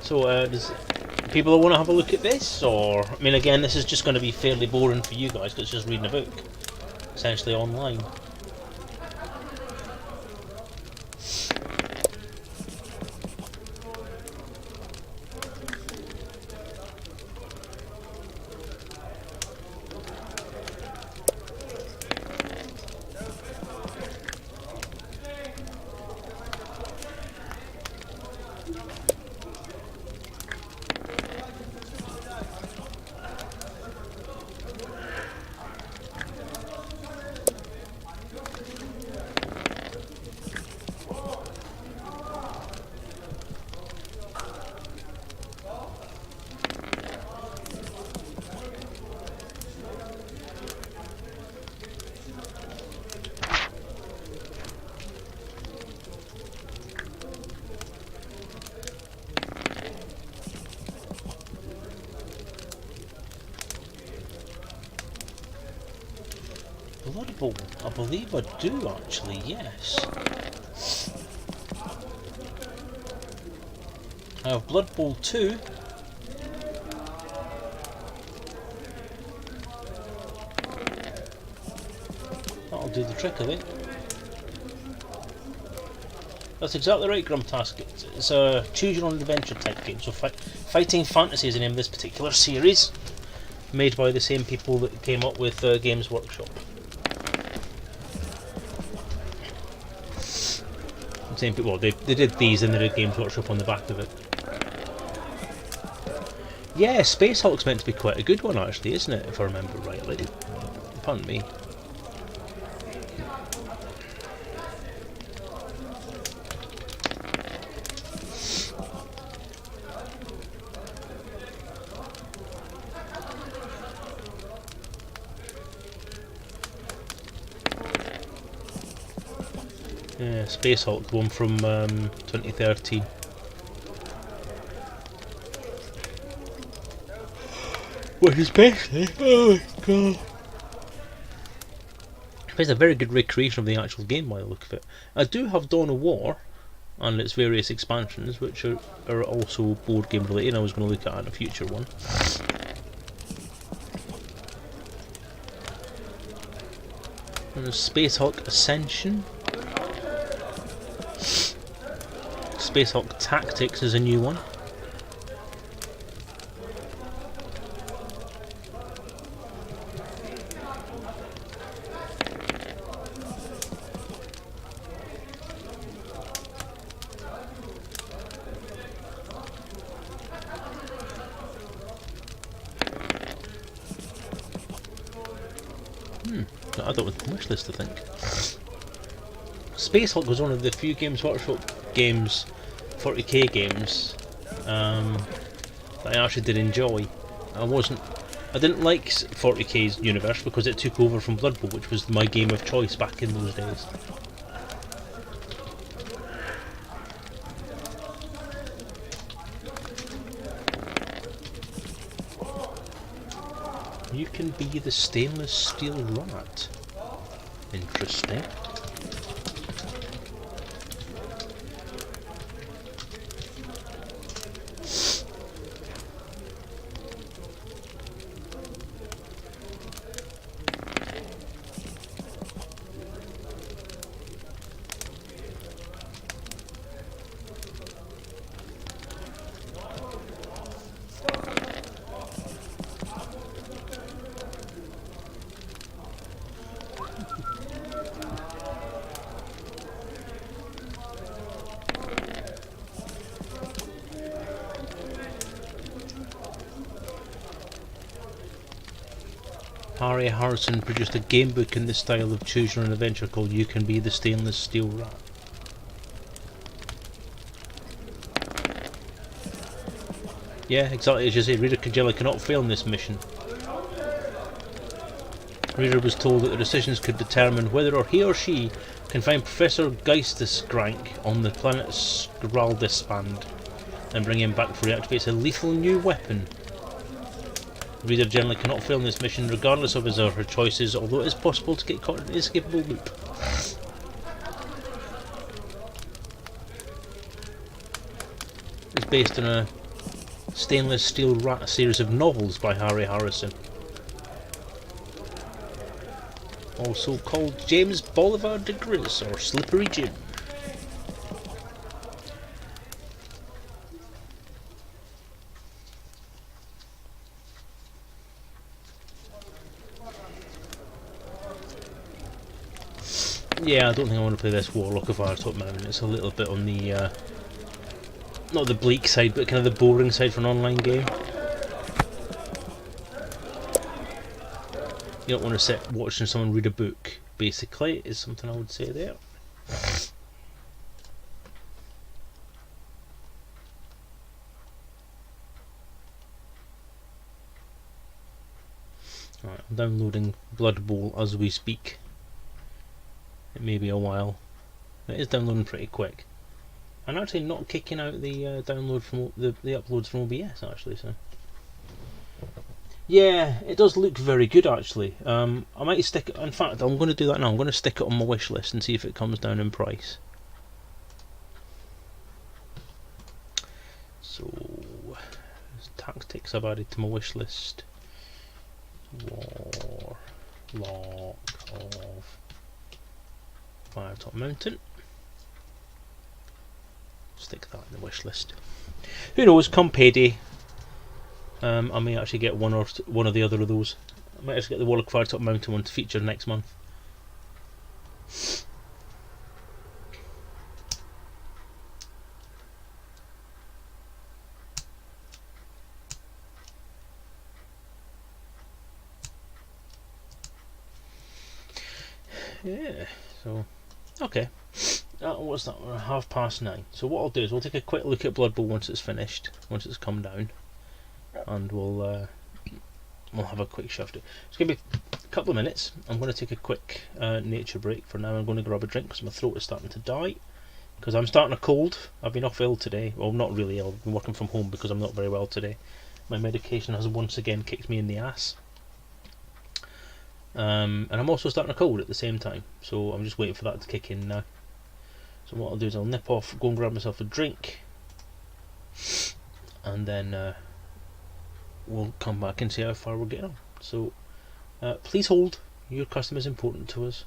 So, does people want to have a look at this, or I mean, again, this is just going to be fairly boring for you guys because it's just reading a book, essentially online. BloodBowl, I believe I do actually, yes. I have BloodBowl 2. That'll do the trick, I think. That's exactly right, Grumtask. It's a choose your own adventure type game. So Fighting Fantasy is the name of this particular series, made by the same people that came up with Games Workshop. Same people, well, they did these and they did Games Workshop on the back of it. Yeah, Space Hulk's meant to be quite a good one actually, isn't it, if I remember rightly. Pardon me. Yeah, Space Hulk, one from 2013. Which is basically, oh my god, it's a very good recreation of the actual game by the look of it. I do have Dawn of War and its various expansions, which are also board game related. I was going to look at in a future one. And there's Space Hulk Ascension. Space Hulk Tactics is a new one. I don't with the wish list, I think. Space Hulk was one of the few Games Workshop games, 40k games, that I actually did enjoy. I didn't like 40k's universe because it took over from Blood Bowl, which was my game of choice back in those days. You can be the stainless steel rat. Interesting. Harry Harrison produced a game book in the style of Choose Your Own Adventure called You Can Be the Stainless Steel Rat. Yeah, exactly as you say, Reader Kajela cannot fail in this mission. Reader was told that the decisions could determine whether or he or she can find Professor Geistescrank on the planet Skraldisband and bring him before he activates a lethal new weapon. Reader generally cannot fail in this mission regardless of his or her choices, although it is possible to get caught in an inescapable loop. It's based on a Stainless Steel Rat series of novels by Harry Harrison, also called James Bolivar de Gris or Slippery Jim. Yeah, I don't think I want to play this Warlock of Firetop Mountain. It's a little bit on the, not the bleak side, but kind of the boring side for an online game. You don't want to sit watching someone read a book, basically, is something I would say there. Alright, I'm downloading Blood Bowl as we speak. It may be a while. It is downloading pretty quick. And actually not kicking out the download from the uploads from OBS actually. So yeah, it does look very good actually. I might stick it. In fact, I'm going to do that now. I'm going to stick it on my wish list and see if it comes down in price. So tactics I've added to my wish list. Warlock of Firetop Mountain. Stick that in the wish list. Who knows? Come payday, I may actually get one or the other of those. I might actually get the Warlock of Firetop Mountain one to feature next month. Yeah. So. Okay, what's that? We're at 9:30. So what I'll do is we'll take a quick look at Blood Bowl once it's finished, once it's come down, and we'll have a quick shift. It's going to be a couple of minutes. I'm going to take a quick nature break for now. I'm going to grab a drink because my throat is starting to die, because I'm starting a cold. I've been off ill today. Well, not really ill. I've been working from home because I'm not very well today. My medication has once again kicked me in the ass. And I'm also starting a cold at the same time, so I'm just waiting for that to kick in now. So what I'll do is I'll nip off, go and grab myself a drink, and then we'll come back and see how far we're getting on. So please hold, your customer is important to us.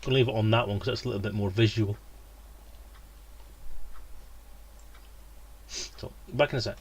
I'm going to leave it on that one because it's a little bit more visual. So, back in a sec.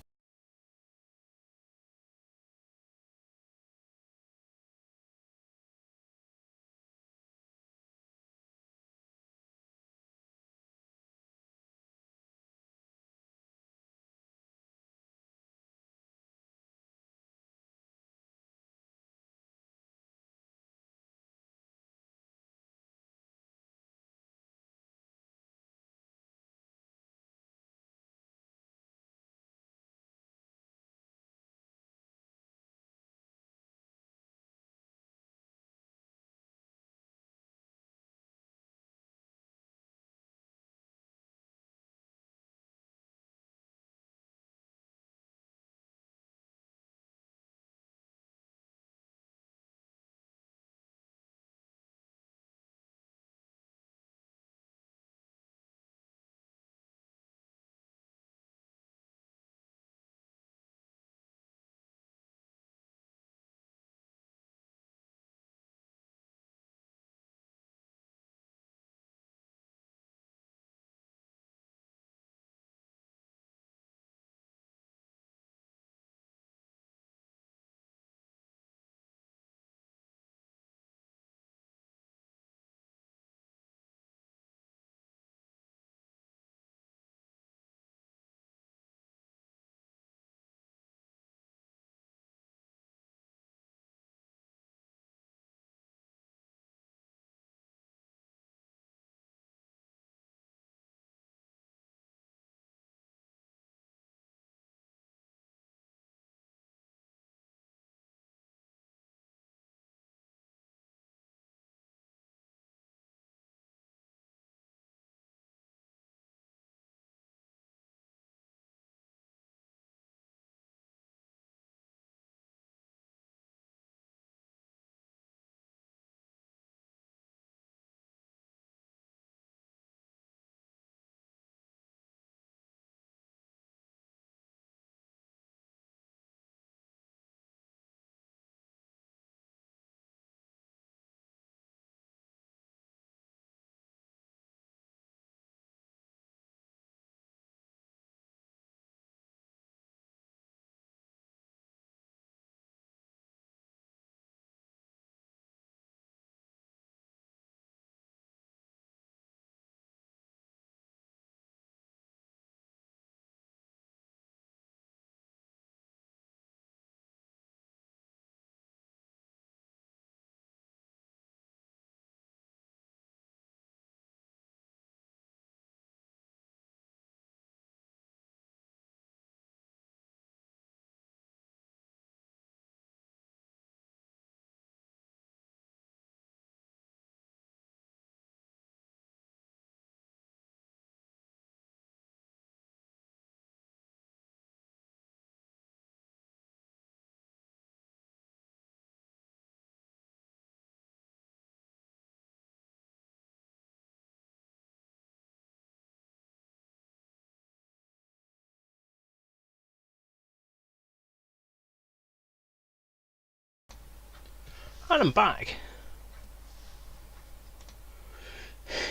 And I'm back.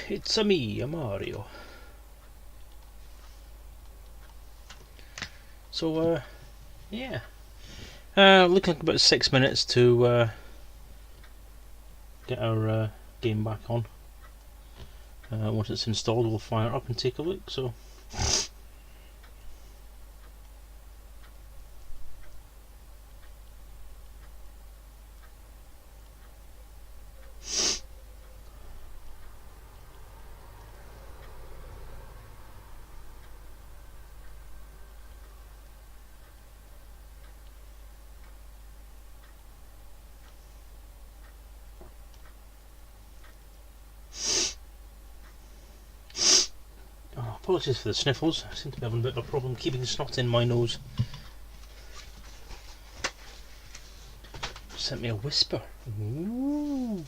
It's me, Mario. So, yeah. Looking like about 6 minutes to get our game back on. Once it's installed, we'll fire it up and take a look. So, Apologies for the sniffles. I seem to be having a bit of a problem keeping the snot in my nose. Sent me a whisper. Ooh.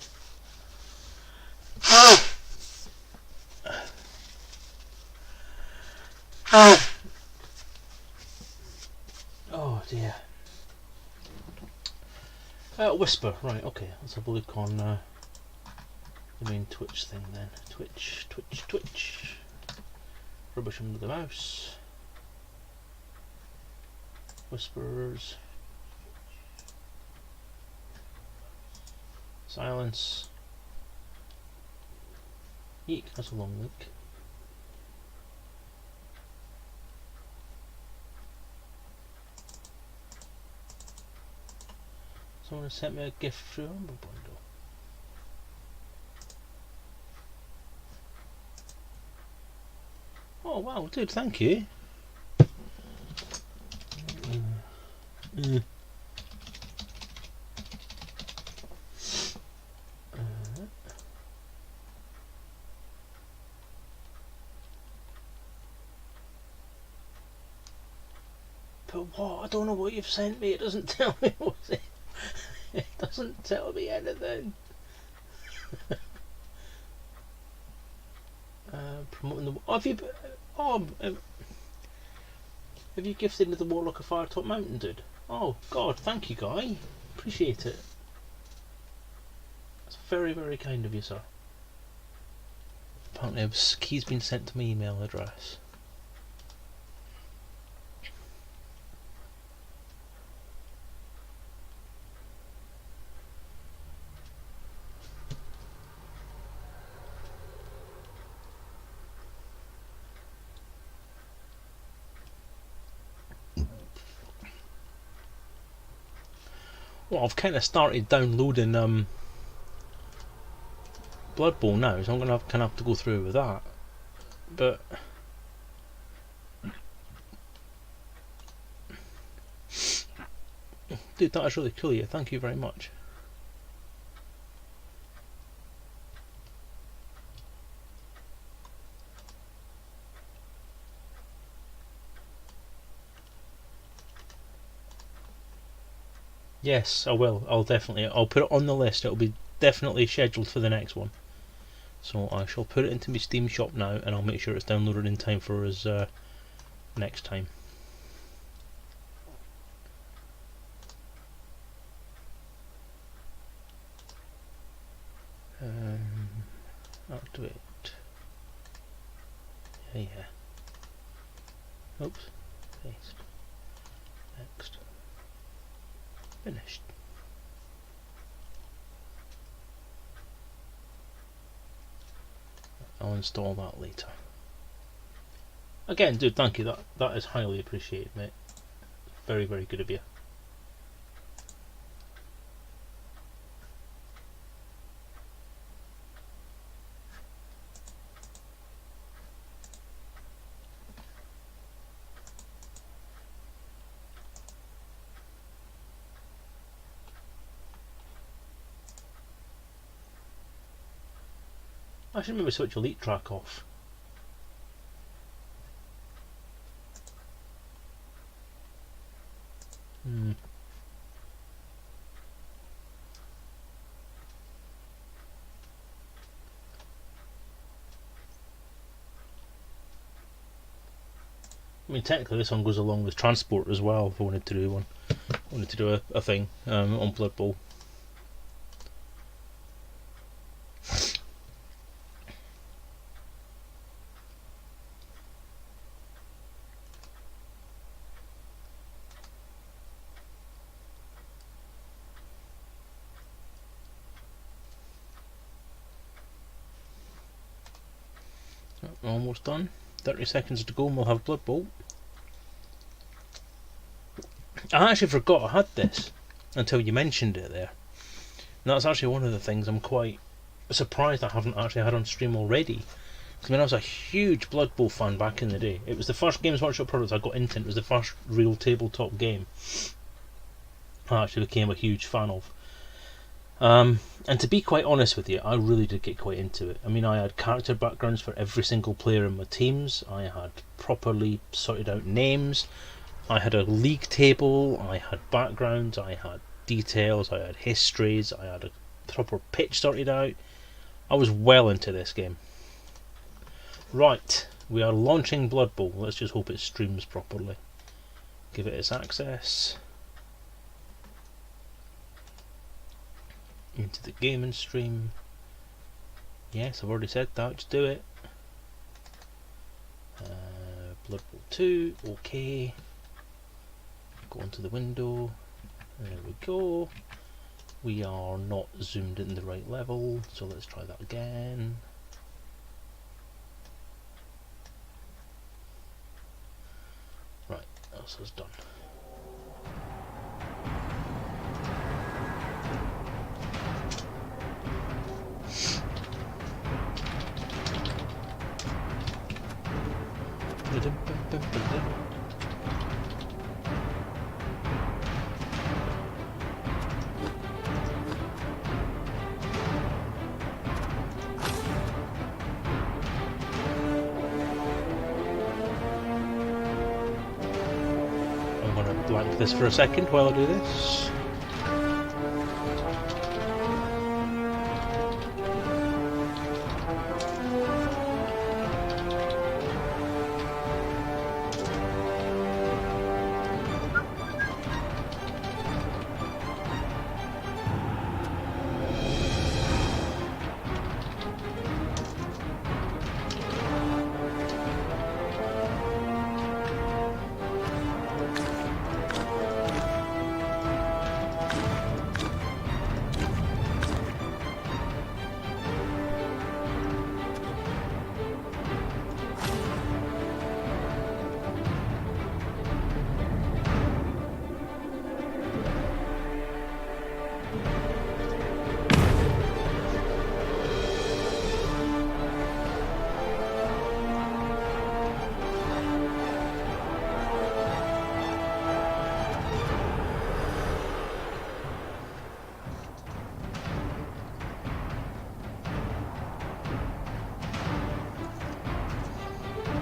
Oh dear. Whisper, right, okay. Let's have a look on the main Twitch thing then. Twitch. Rubbish under the mouse. Whispers. Silence. Eek, that's a long link. Someone sent me a gift through Humble Bundle. Oh wow, dude, thank you. But what? I don't know what you've sent me. It doesn't tell me what's it. It doesn't tell me anything. Promoting the. Oh, have you gifted into the Warlock of Firetop Mountain, dude? Oh God, thank you, guy. Appreciate it. That's very, very kind of you, sir. Apparently, a key's been sent to my email address. Well, I've kind of started downloading BloodBowl now, so I'm gonna have to go through with that. But dude, that is really cool. Yeah, thank you very much. Yes, I will. I'll definitely. I'll put it on the list. It'll be definitely scheduled for the next one. So I shall put it into my Steam shop now, and I'll make sure it's downloaded in time for us next time. Activate. Yeah. Oops. Paste. Next. Finished. I'll install that later. Again, dude, thank you. That is highly appreciated, mate. Very, very good of you. I should maybe switch Elite Track off. I mean, technically this one goes along with Transport as well, if I wanted to do one. I wanted to do a thing on Blood Bowl. Almost done. 30 seconds to go and we'll have Blood Bowl. I actually forgot I had this until you mentioned it there. And that's actually one of the things I'm quite surprised I haven't actually had on stream already. I mean, I was a huge Blood Bowl fan back in the day. It was the first Games Workshop product I got into. It was the first real tabletop game I actually became a huge fan of. And to be quite honest with you, I really did get quite into it. I mean, I had character backgrounds for every single player in my teams. I had properly sorted out names. I had a league table. I had backgrounds. I had details. I had histories. I had a proper pitch sorted out. I was well into this game. Right, we are launching Blood Bowl. Let's just hope it streams properly. Give it its access. Into the gaming stream. Yes, I've already said that, just do it. Blood Bowl 2, okay. Go onto the window. There we go. We are not zoomed in the right level, so let's try that again. Right, that's done. I'm going to blank this for a second while I do this.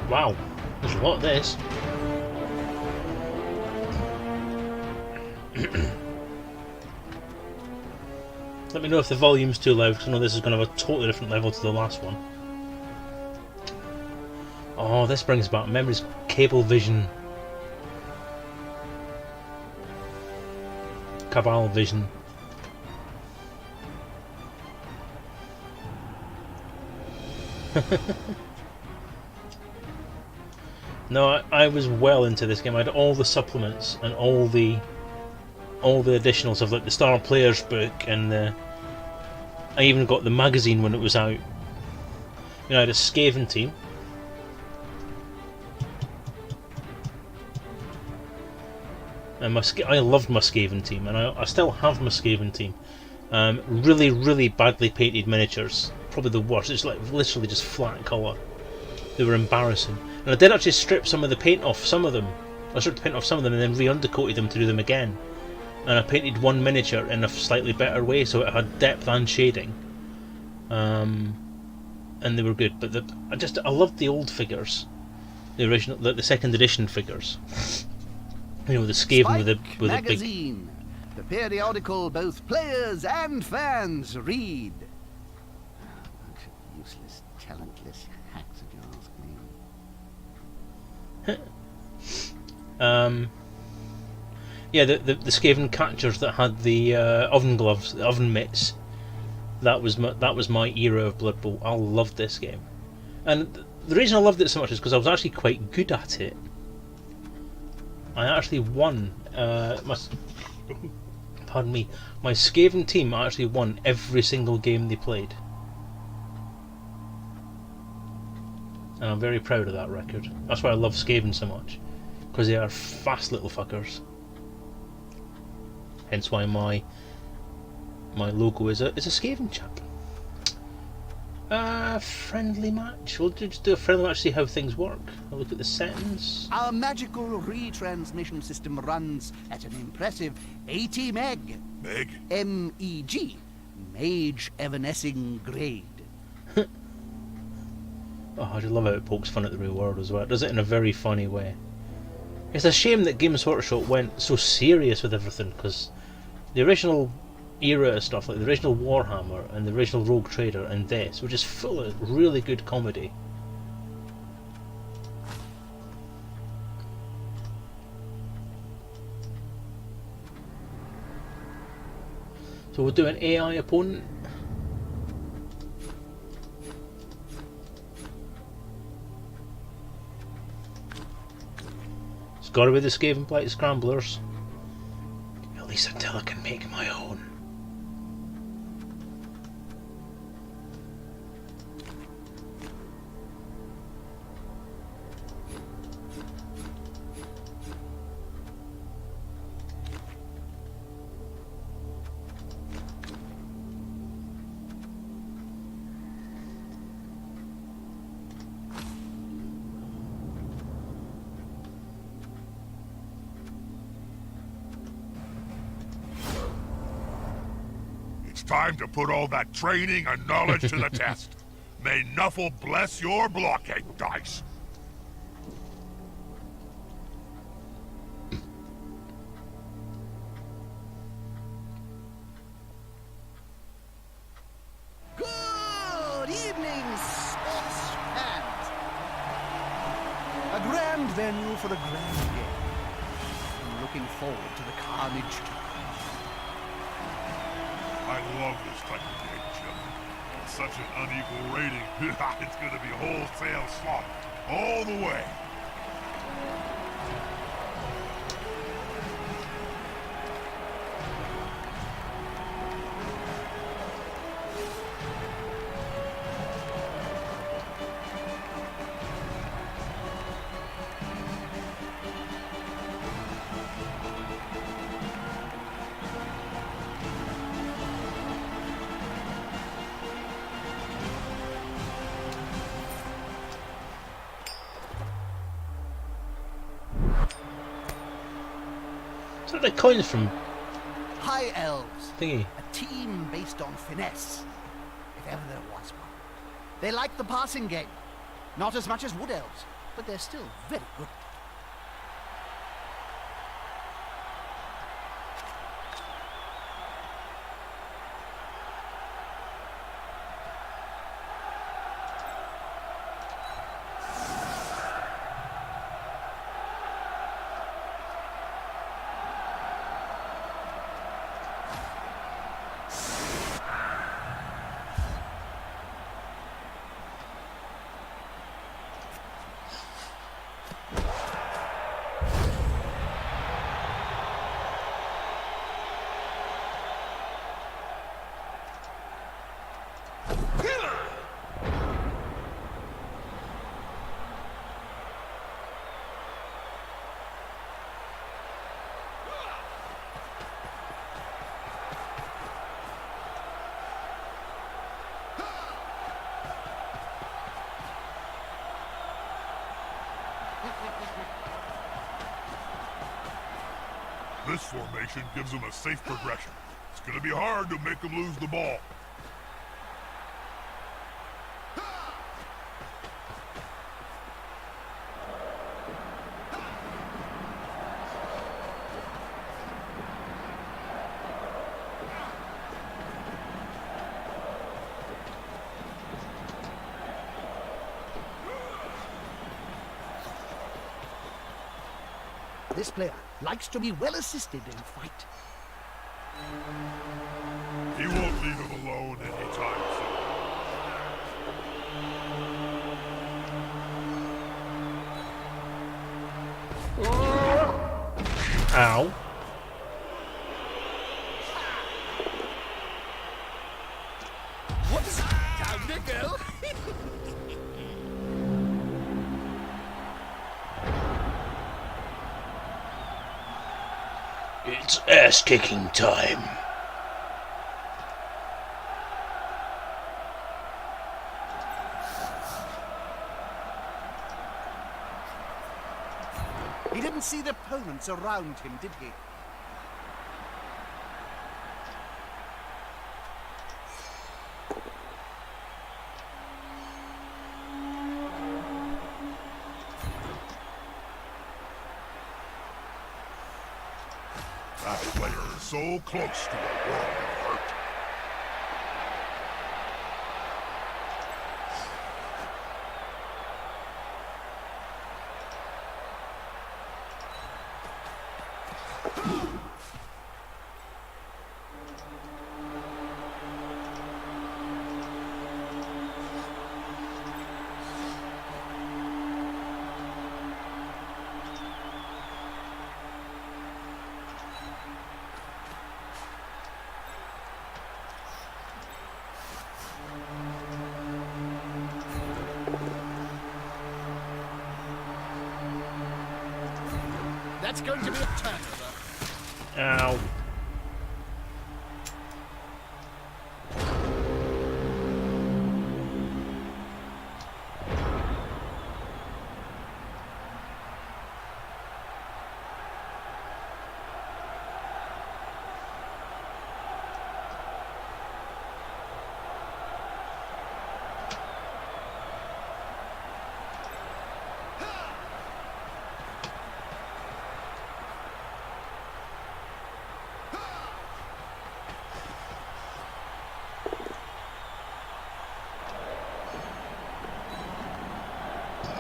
Wow, there's a lot of this. Let me know if the volume's too loud, because I know this is going to have a totally different level to the last one. Oh, this brings back memories. Cablevision. Cabal Vision. No, I was well into this game. I had all the supplements and all the additionals of like the Star Players book, and I even got the magazine when it was out. You know, I had a Skaven team. And I loved my Skaven team, and I still have my Skaven team. Really, really badly painted miniatures. Probably the worst. It's like literally just flat colour. They were embarrassing. And I did actually strip some of the paint off some of them. I stripped the paint off some of them and then re-undercoated them to do them again. And I painted one miniature in a slightly better way, so it had depth and shading. And they were good. But I loved the old figures, the original, the second edition figures. You know, the Skaven with a big. The periodical both players and fans read. Bunch of useless, talentless hacks, if you ask me. Yeah, the Skaven catchers that had the oven gloves, the oven mitts. That was my era of Blood Bowl. I loved this game, and the reason I loved it so much is because I was actually quite good at it. I actually won. Pardon me. My Skaven team actually won every single game they played. And I'm very proud of that record. That's why I love Skaven so much, because they are fast little fuckers. Hence why my logo is a Skaven chap. Friendly match. We'll just do a friendly match, see how things work. I'll look at the settings. Our magical retransmission system runs at an impressive 80 meg. Meg? M-E-G. Mage Evanescing grade. Oh, I just love how it pokes fun at the real world as well. It does it in a very funny way. It's a shame that Games Workshop went so serious with everything, because the original era stuff, like the original Warhammer and the original Rogue Trader and this, were just full of really good comedy. So we'll do an AI opponent. It's gotta be the Skaven Blight Scramblers. At least until I can make my own. Time to put all that training and knowledge to the test. May Nuffle bless your blockade dice. Good evening, sports fans. A grand venue for a grand game. I'm looking forward to the carnage. I love this type of game, Jim. It's such an unequal rating. It's gonna be wholesale slaughter all the way. Is that the coins from High Elves. thingy? A team based on finesse, if ever there was one. They like the passing game. Not as much as Wood Elves, but they're still very good. This formation gives them a safe progression. It's gonna be hard to make them lose the ball. This player likes to be well assisted in fight. He won't leave him alone anytime soon. Ow. Whoops! Time to go! It's ass-kicking time. He didn't see the opponents around him, did he? That player is so close to a world of hurt. That's going to be a turnover. Ow.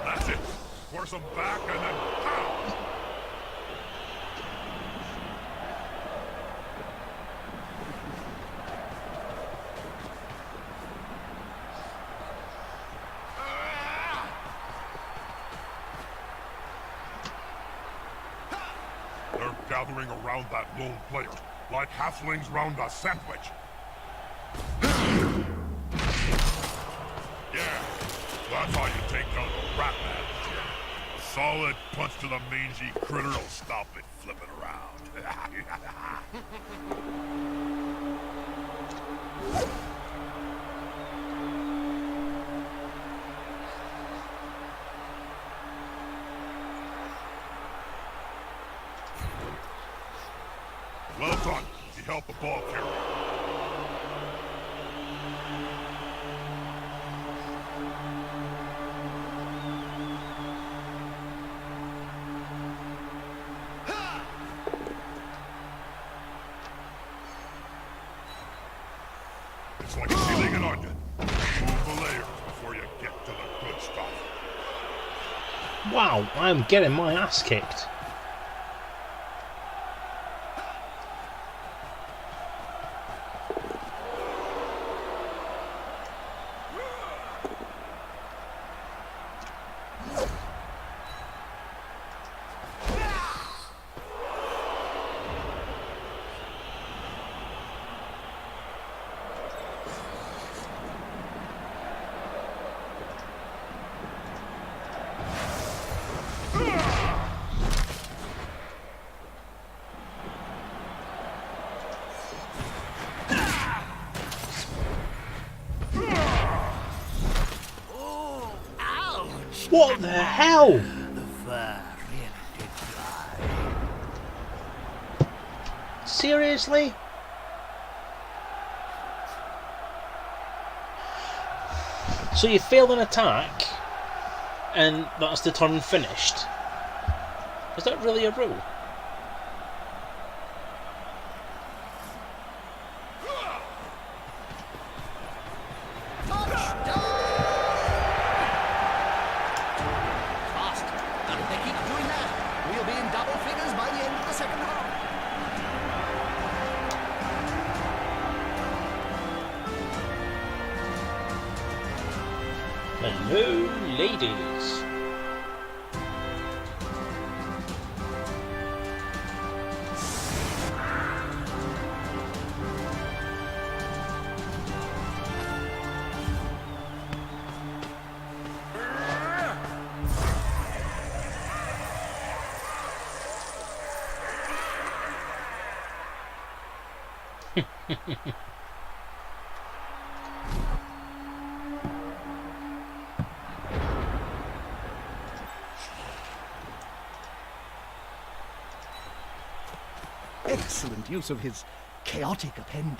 That's it. Force him back and then pow! They're gathering around that lone player, like halflings round a sandwich. Yeah, that's how you take down the rat man, Jim. A solid punch to the mangy critter will stop it flipping around. Well done. You helped the ball carrier. It's like peeling an onion. Move the layers before you get to the good stuff. Wow, I'm getting my ass kicked. What the hell? The fire really did fly. Seriously? So you fail an attack, and that's the turn finished? Is that really a rule? Hello, ladies. Excellent use of his chaotic appendage.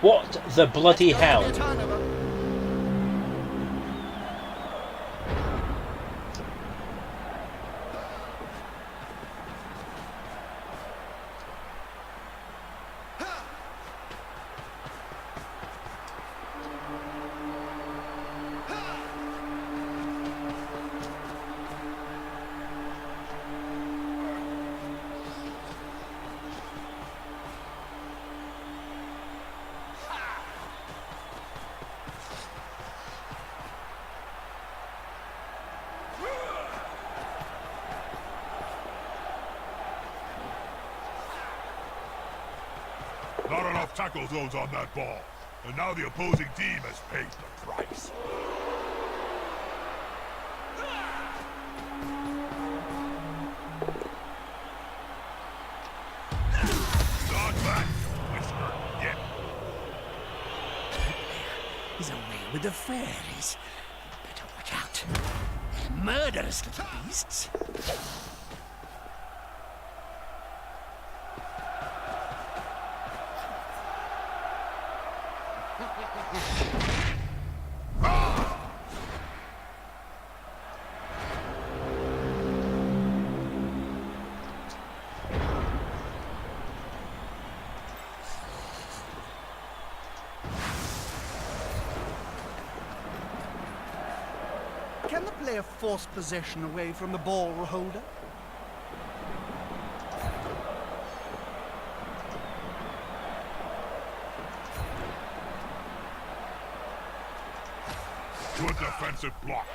What the bloody hell? Not enough tackle zones on that ball. And now the opposing team has paid the price. Not back, Whisker, yet. He's away with the fairies. Better watch out. They're murderous little beasts. Can the player force possession away from the ball holder? Good defensive block.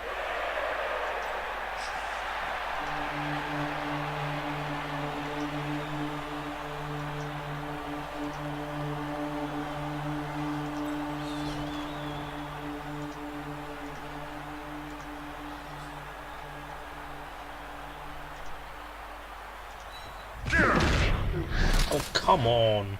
Oh, come on.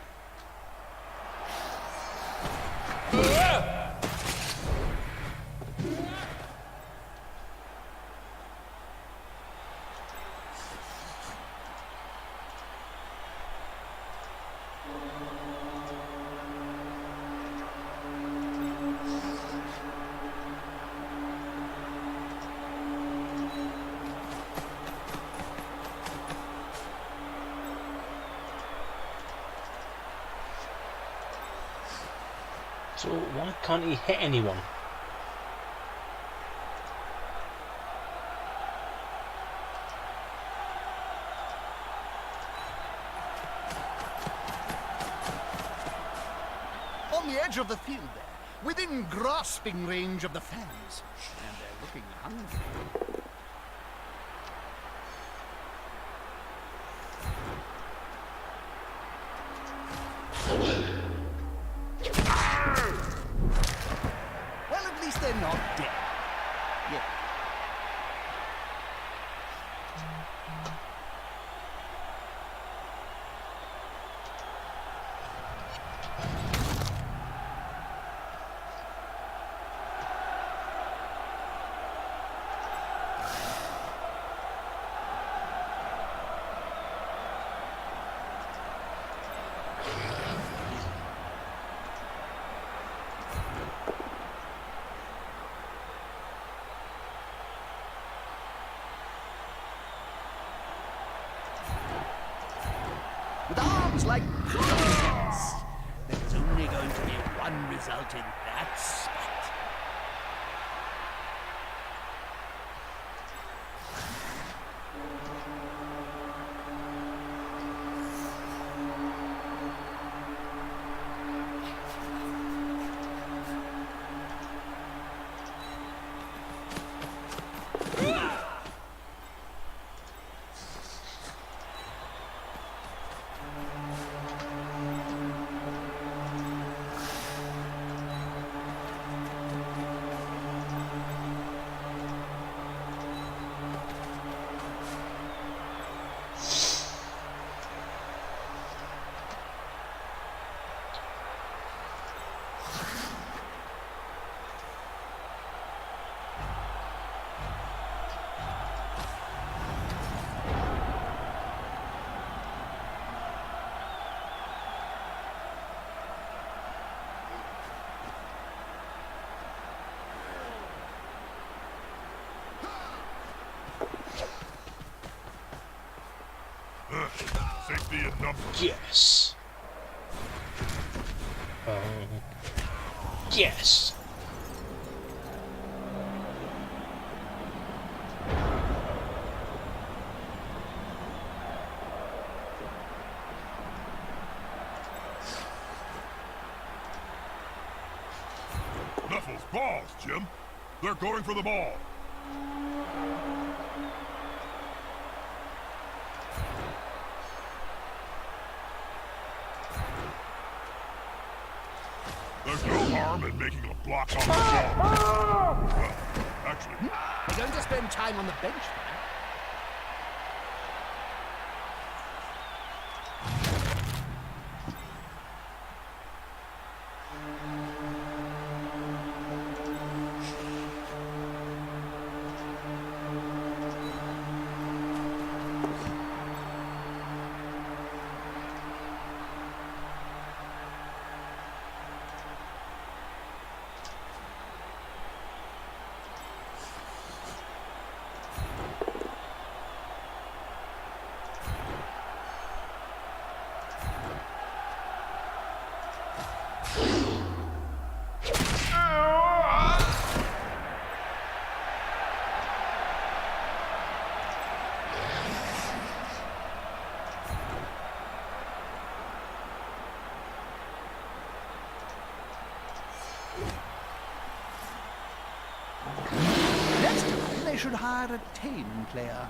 So why can't he hit anyone? On the edge of the field there, within grasping range of the fans. And they're looking hungry. Well, at least they're not dead. Yeah. With arms like dragons, there was only going to be one result in that spot. Safety in numbers. Yes. Yes. Knuckles, balls, Jim. They're going for the ball. There's no harm in making a block on the ball. Well, actually, You're going to spend time on the bench, man. Next time, they should hire a tame player.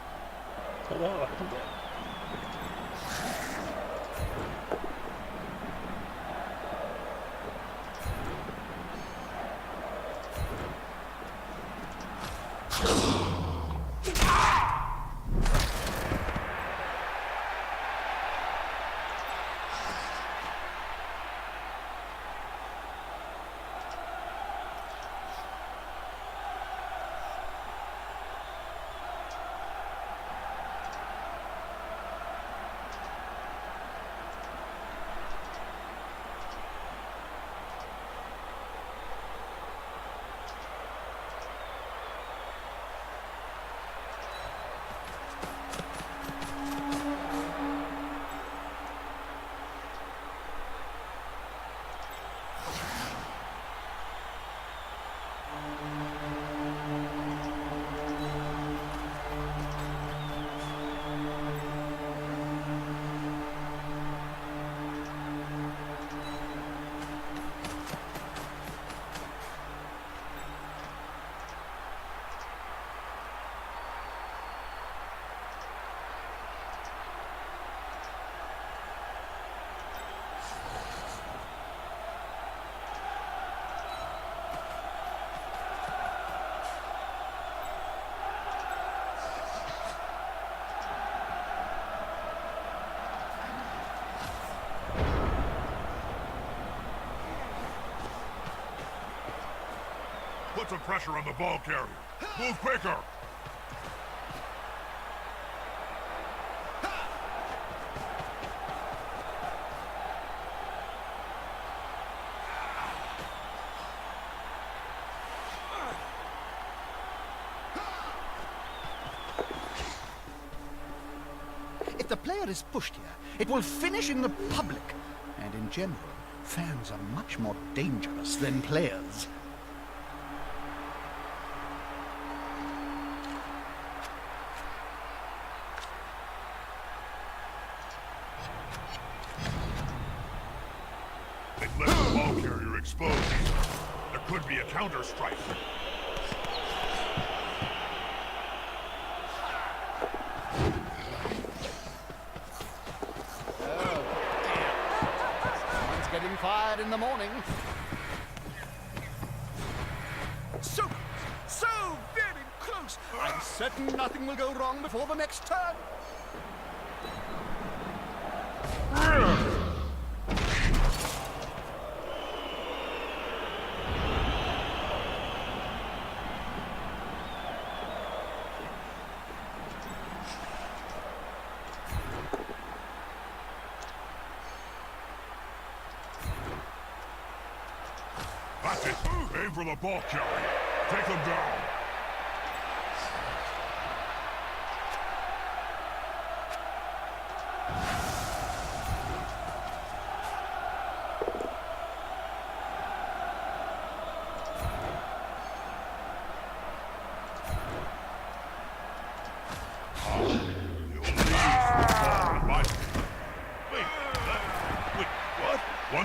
put some pressure on the ball carrier. Move quicker! If the player is pushed here, it will finish in the public. And in general, fans are much more dangerous than players. They've left the ball carrier exposed. There could be a counter-strike. Getting fired in the morning. So very close. I'm certain nothing will go wrong before the next turn. That's it. Aim for the ball carrier. Take them down.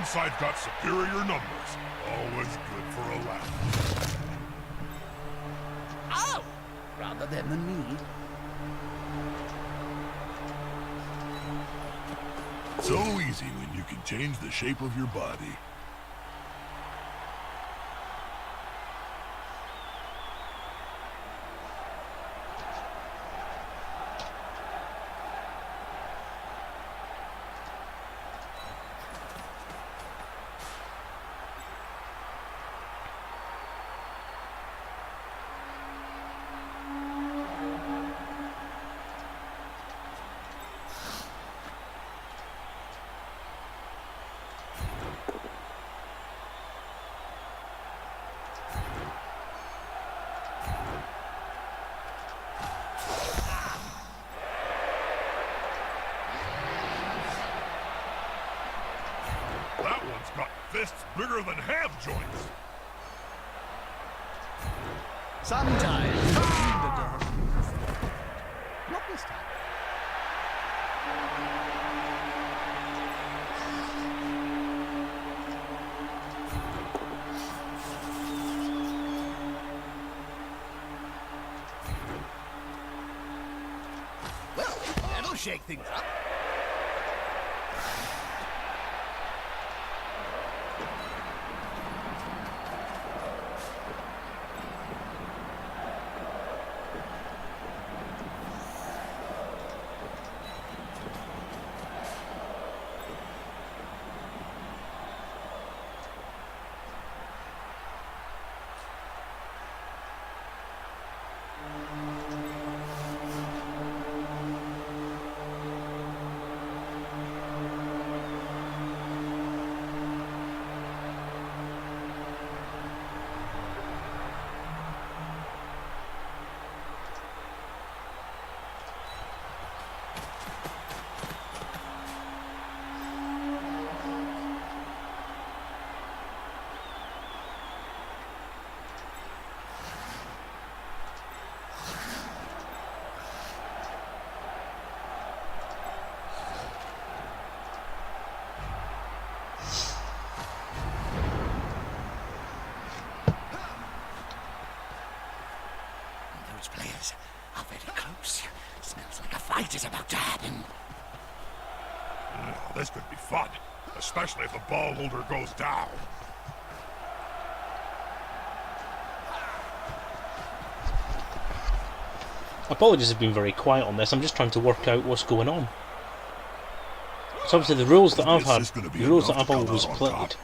one side got superior numbers. Always good for a laugh. Oh! Rather them than me. So easy when you can change the shape of your body. That one's got fists bigger than half joints. Sometimes. Not this time. Well, that'll shake things up. Those players are very close. Smells like a fight is about to happen. This could be fun, especially if the ball holder goes down. Apologies have been very quiet on this. I'm just trying to work out what's going on. So obviously the rules that I've had, the rules that I've always played,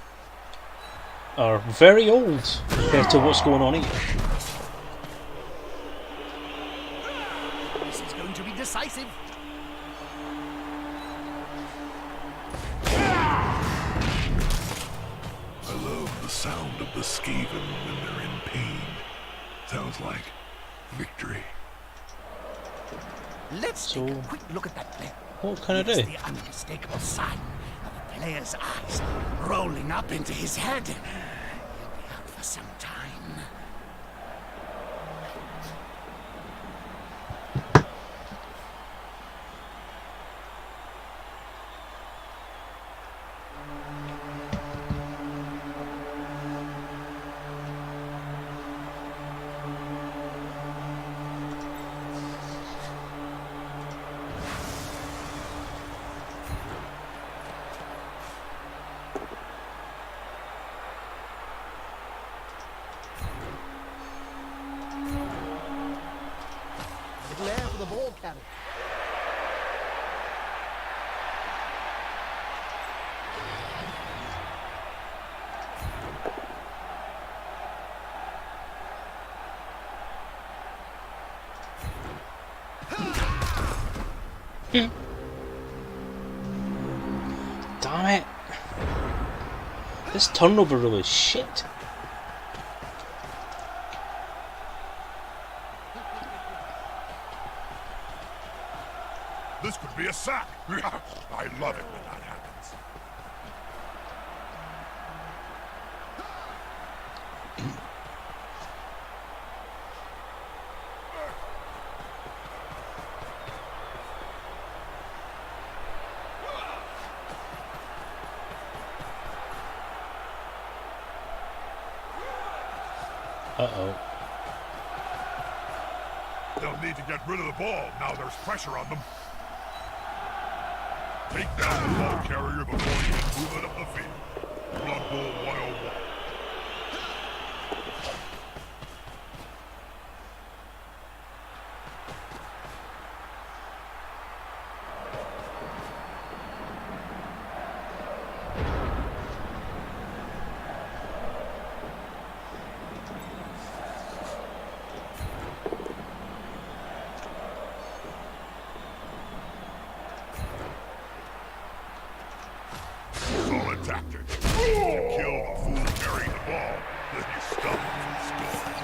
are very old compared to what's going on here. This is going to be decisive. I love the sound of the Skaven when they're in pain. Sounds like victory. Let's take a quick look at that player. What can I It's do? the unmistakable sign of a player's eyes rolling up into his head. He'll be out for some time. Little air for the ball carrier. Damn it. This turnover rule is shit. This could be a sack. I love it when that happens. Uh-oh. They'll need to get rid of the ball now there's pressure on them. Take down the ball carrier before you can move it up the field. Blood Bowl 101. Solid tactic. You kill the fool carrying the ball, then you stop him from scoring.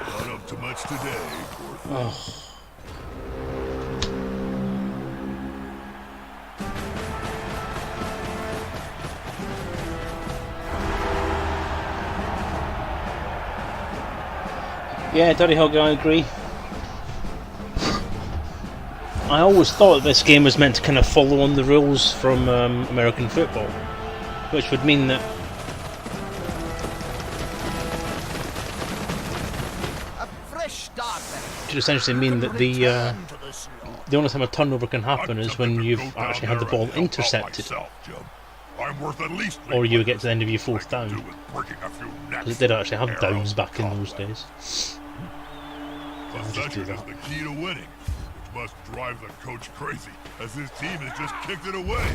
Not up to much today, poor thing. Oh. Yeah, Dirty Hog, I agree. I always thought this game was meant to kind of follow on the rules from American football, which would mean that should essentially mean that the only time a turnover can happen is when you've actually had the ball intercepted, or you get to the end of your fourth down. Because it did actually have downs back in those days. Possession is the key to winning, which must drive the coach crazy, as his team has just kicked it away.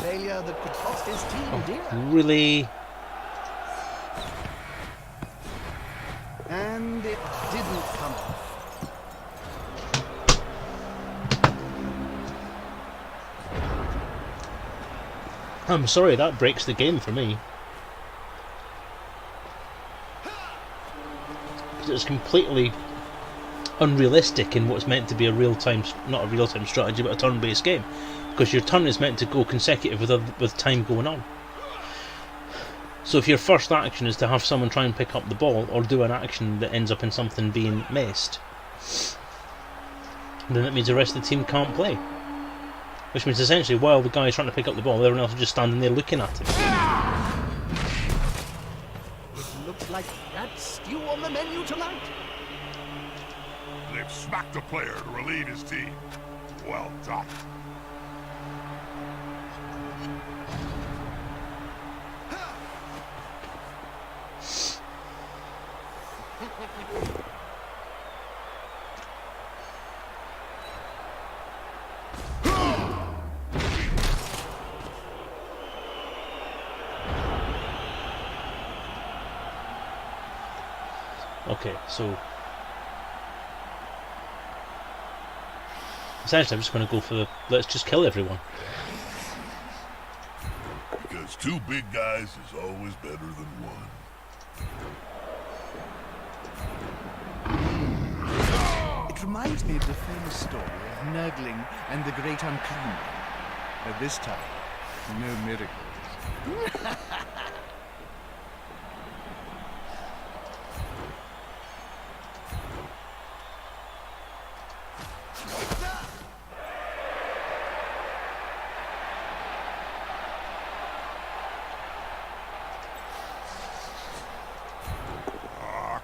Failure that could cost his team dear. Really? And it didn't come off. I'm sorry, that breaks the game for me. It's completely unrealistic in what's meant to be a real-time, not a real-time strategy, but a turn-based game. Because your turn is meant to go consecutive with time going on. So if your first action is to have someone try and pick up the ball, or do an action that ends up in something being missed, then that means the rest of the team can't play. Which means essentially, while the guy is trying to pick up the ball, everyone else is just standing there looking at him. It looks like that stew on the menu tonight. They've smacked a player to relieve his team. Well done. Okay, so essentially I'm just going to go for the let's just kill everyone. Because two big guys is always better than one. It reminds me of the famous story of Nurgling and the Great Unclean One. But this time, no miracles.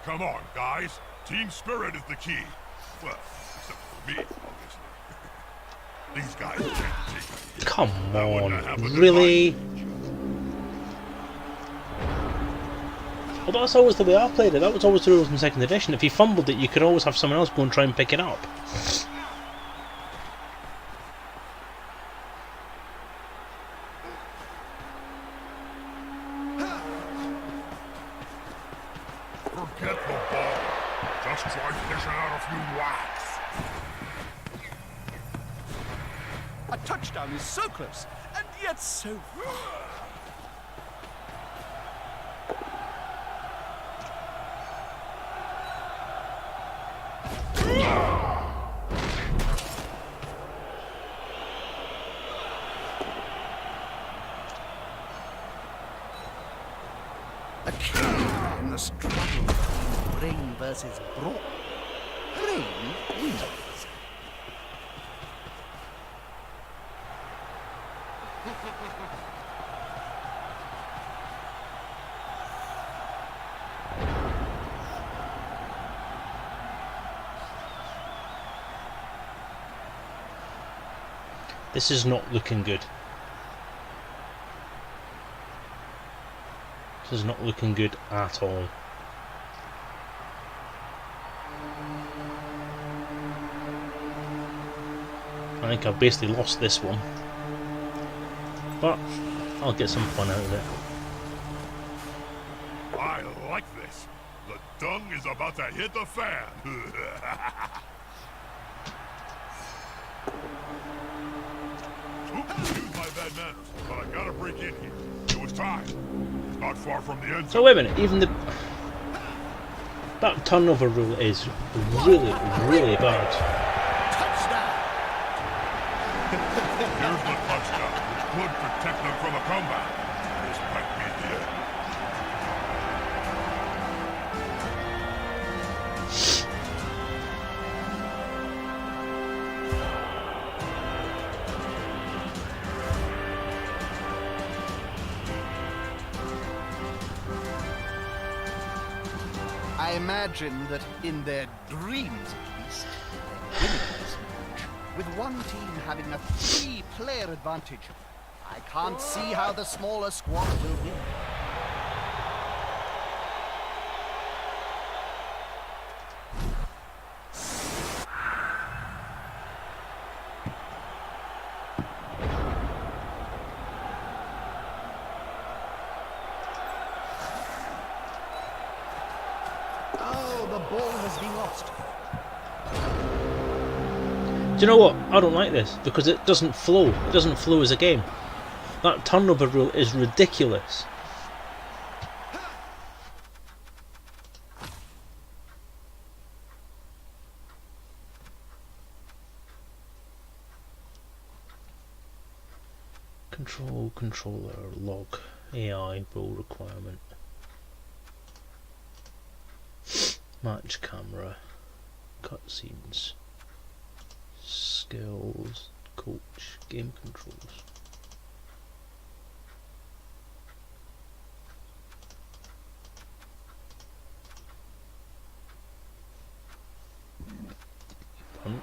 Come on, guys. Team spirit is the key. Well, except for me, obviously. These guys can't take it. Come on, really? Well, that's always the way I played it. That was always the rules in 2nd edition. If you fumbled it, you could always have someone else go and try and pick it up. Forget the ball. Just try fishing out a few whacks. A touchdown is so close, and yet so far. A key in the struggle between brain versus brawn. Brain wins. This is not looking good. This is not looking good at all. I think I've basically lost this one. But I'll get some fun out of it. I like this. The dung is about to hit the fan. Oops, excuse my bad manners, but I gotta break in here. It was time. Not far from the end So zone. wait a minute, even that turnover rule is really, really bad. Touchdown! Here's the touchdown, which could protect them from a comeback. This might be the end. I imagine that in their dreams, at least, they're winning this match, with one team having a 3-player advantage. I can't see how the smaller squad will win. Oh, the ball has been lost. Do you know what? I don't like this because it doesn't flow. It doesn't flow as a game. That turnover rule is ridiculous. Controller, log, AI, role requirement. Match camera, cutscenes, skills, coach, game controls. Punt.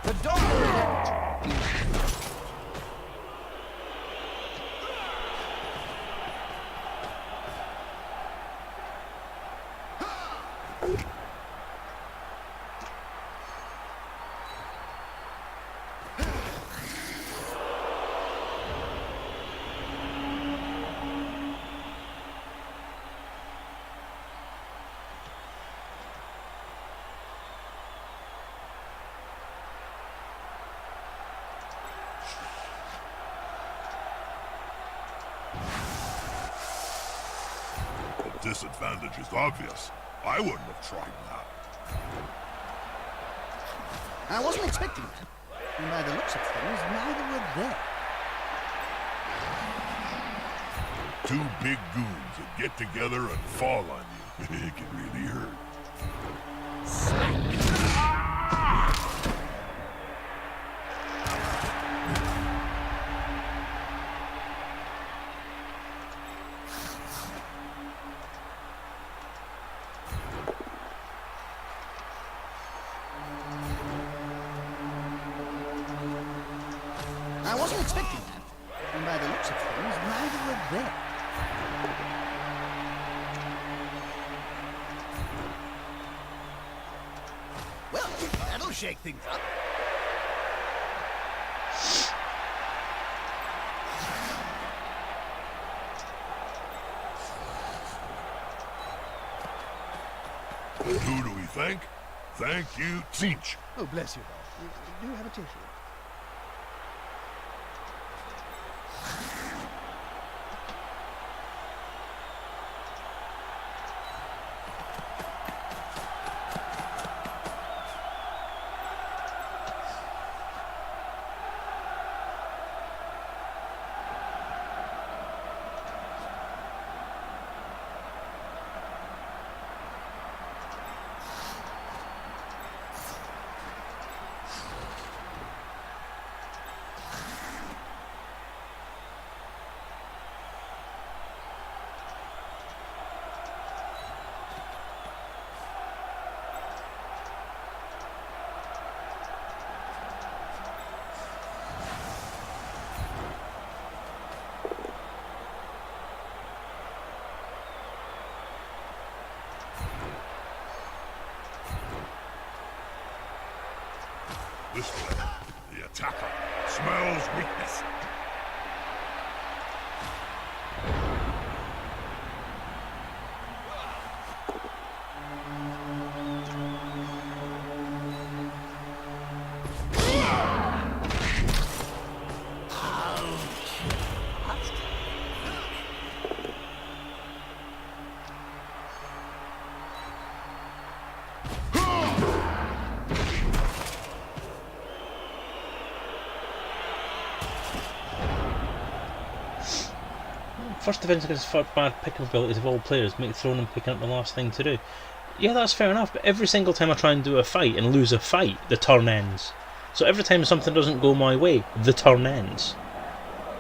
The dog. disadvantage is obvious. I wouldn't have tried that. I wasn't expecting that. And by the looks of things, neither were they. Two big goons that get together and fall on you. It can really hurt. I wasn't expecting that. And by the looks of things, neither were they. Well, that'll shake things up. Who do we thank? Thank you, Teach. Oh, bless you, Bob. Do you have a tissue? This way. The attacker smells weakness. First defense against bad pickup abilities of all players make throwing and picking up the last thing to do. Yeah, that's fair enough, but every single time I try and do a fight and lose a fight, the turn ends. So every time something doesn't go my way, the turn ends.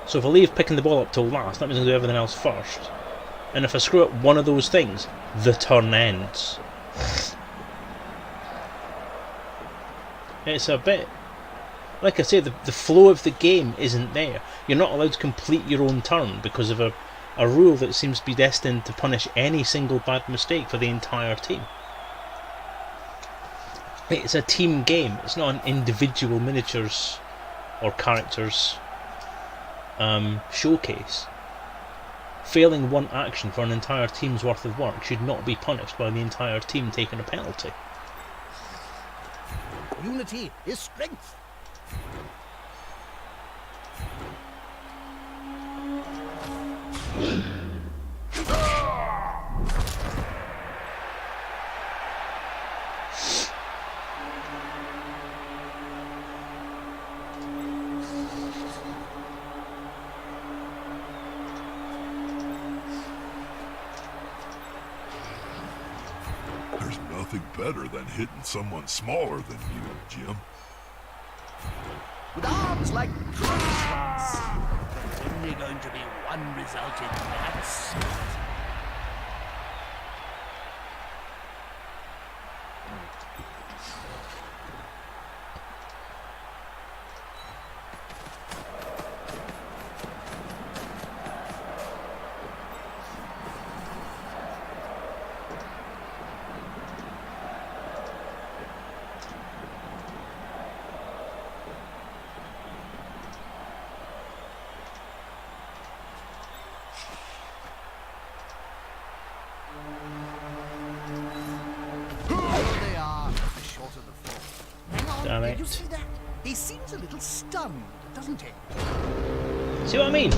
So if I leave picking the ball up till last, that means I do everything else first. And if I screw up one of those things, the turn ends. It's a bit... Like I say, the flow of the game isn't there. You're not allowed to complete your own turn because of a rule that seems to be destined to punish any single bad mistake for the entire team. It's a team game, it's not an individual miniatures or characters showcase. Failing one action for an entire team's worth of work should not be punished by the entire team taking a penalty. Unity is strength. There's nothing better than hitting someone smaller than you, Jim. With arms like drums, there's only going to be one result in that sport. Did you see that? He seems a little stunned, doesn't he? See what I mean?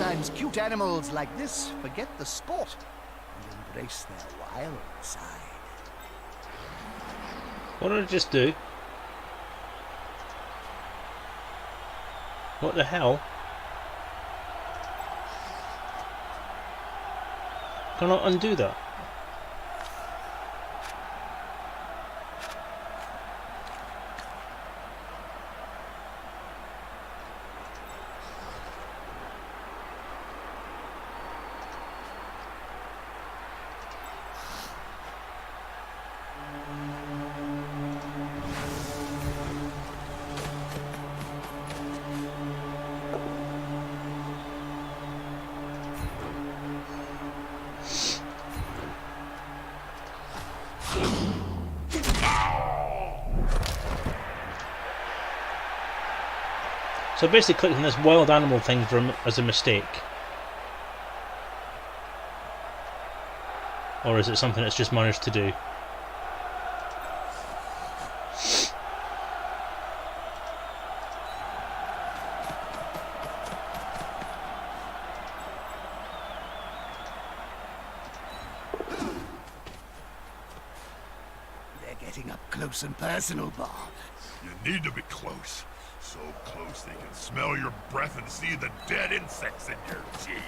Sometimes cute animals like this forget the sport and embrace their wild side. What did I just do? What the hell? Can I undo that? So I basically clicked on this wild animal thing as a mistake. Or is it something it's just managed to do? They're getting up close and personal, Bob. You need to be close. So close they can smell your breath and see the dead insects in your cheek.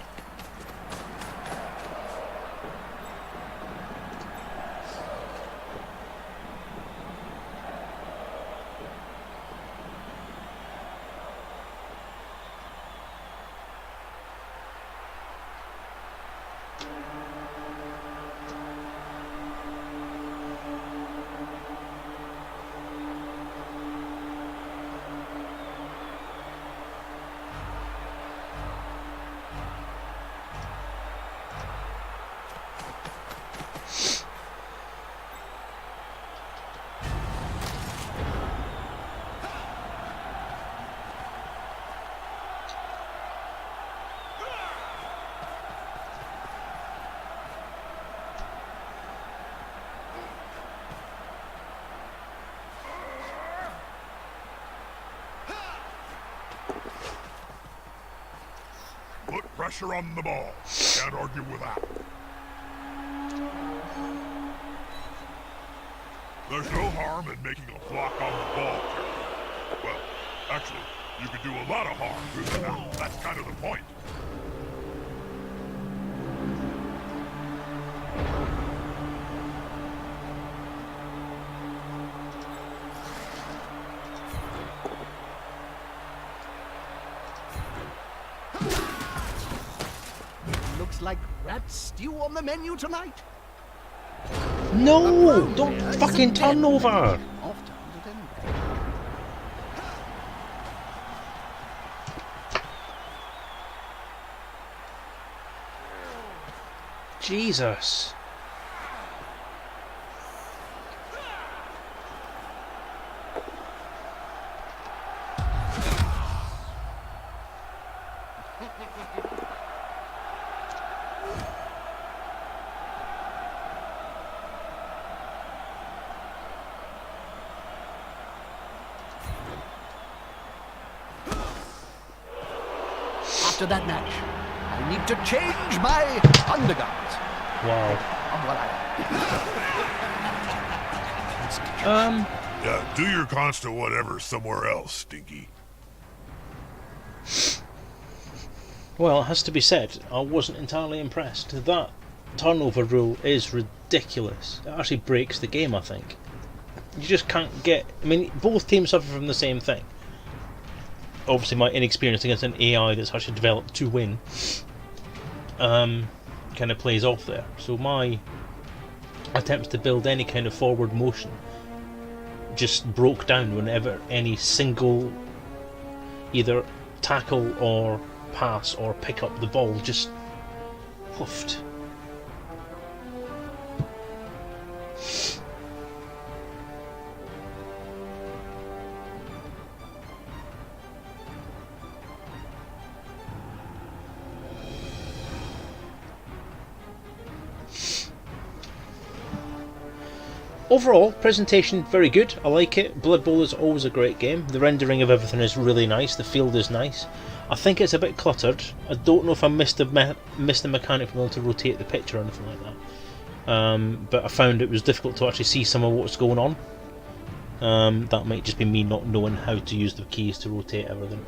Put pressure on the ball. Can't argue with that. There's no harm in making a block on the ball carrier. Well, actually, you can do a lot of harm with that. That's kind of the point. Looks like rat stew on the menu tonight. No! Don't fucking turn over! Off turned it anyway. Jesus. After that match, I need to change my undergarments. Wow. Yeah, do your constant whatever somewhere else, Stinky. Well, it has to be said, I wasn't entirely impressed. That turnover rule is ridiculous. It actually breaks the game, I think. You just can't get... I mean, both teams suffer from the same thing. Obviously my inexperience against an AI that's actually developed to win. kind of plays off there. So my attempts to build any kind of forward motion just broke down whenever any single either tackle or pass or pick up the ball just hoofed. Overall, presentation very good, I like it. Blood Bowl is always a great game. The rendering of everything is really nice, the field is nice. I think it's a bit cluttered. I don't know if I missed the mechanic from able to rotate the picture or anything like that. But I found it was difficult to actually see some of what's going on. That might just be me not knowing how to use the keys to rotate everything.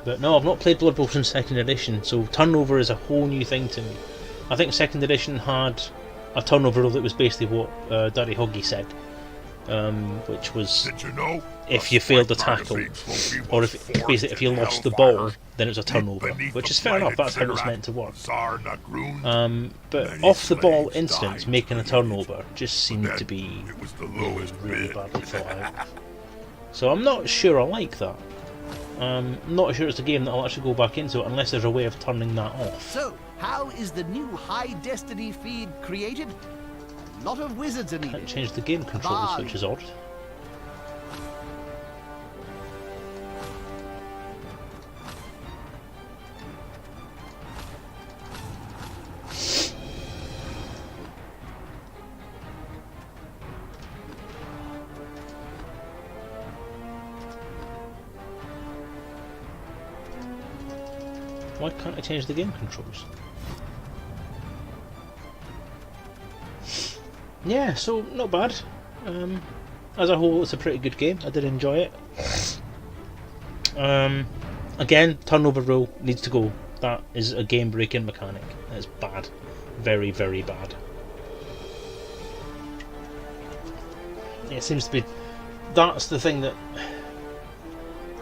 But no, I've not played Blood Bowl since 2nd edition, so turnover is a whole new thing to me. I think 2nd edition had a turnover rule that was basically what Daddy Hoggy said, which was if you failed the tackle, or if you lost the ball, then it was a turnover, which is fair enough, that's how it's meant to work. But off the ball incidents making a turnover just seemed to be really badly thought out. So I'm not sure I like that. Not sure it's a game that I'll actually go back into unless there's a way of turning that off. So, how is the new High Destiny feed created? A lot of wizards are needed. Can't change the game controls, which is odd. Why can't I change the game controls? Yeah, so not bad. As a whole, it's a pretty good game. I did enjoy it. Again, turnover rule needs to go. That is a game-breaking mechanic. It's bad. Very, very bad. It seems to be... That's the thing that...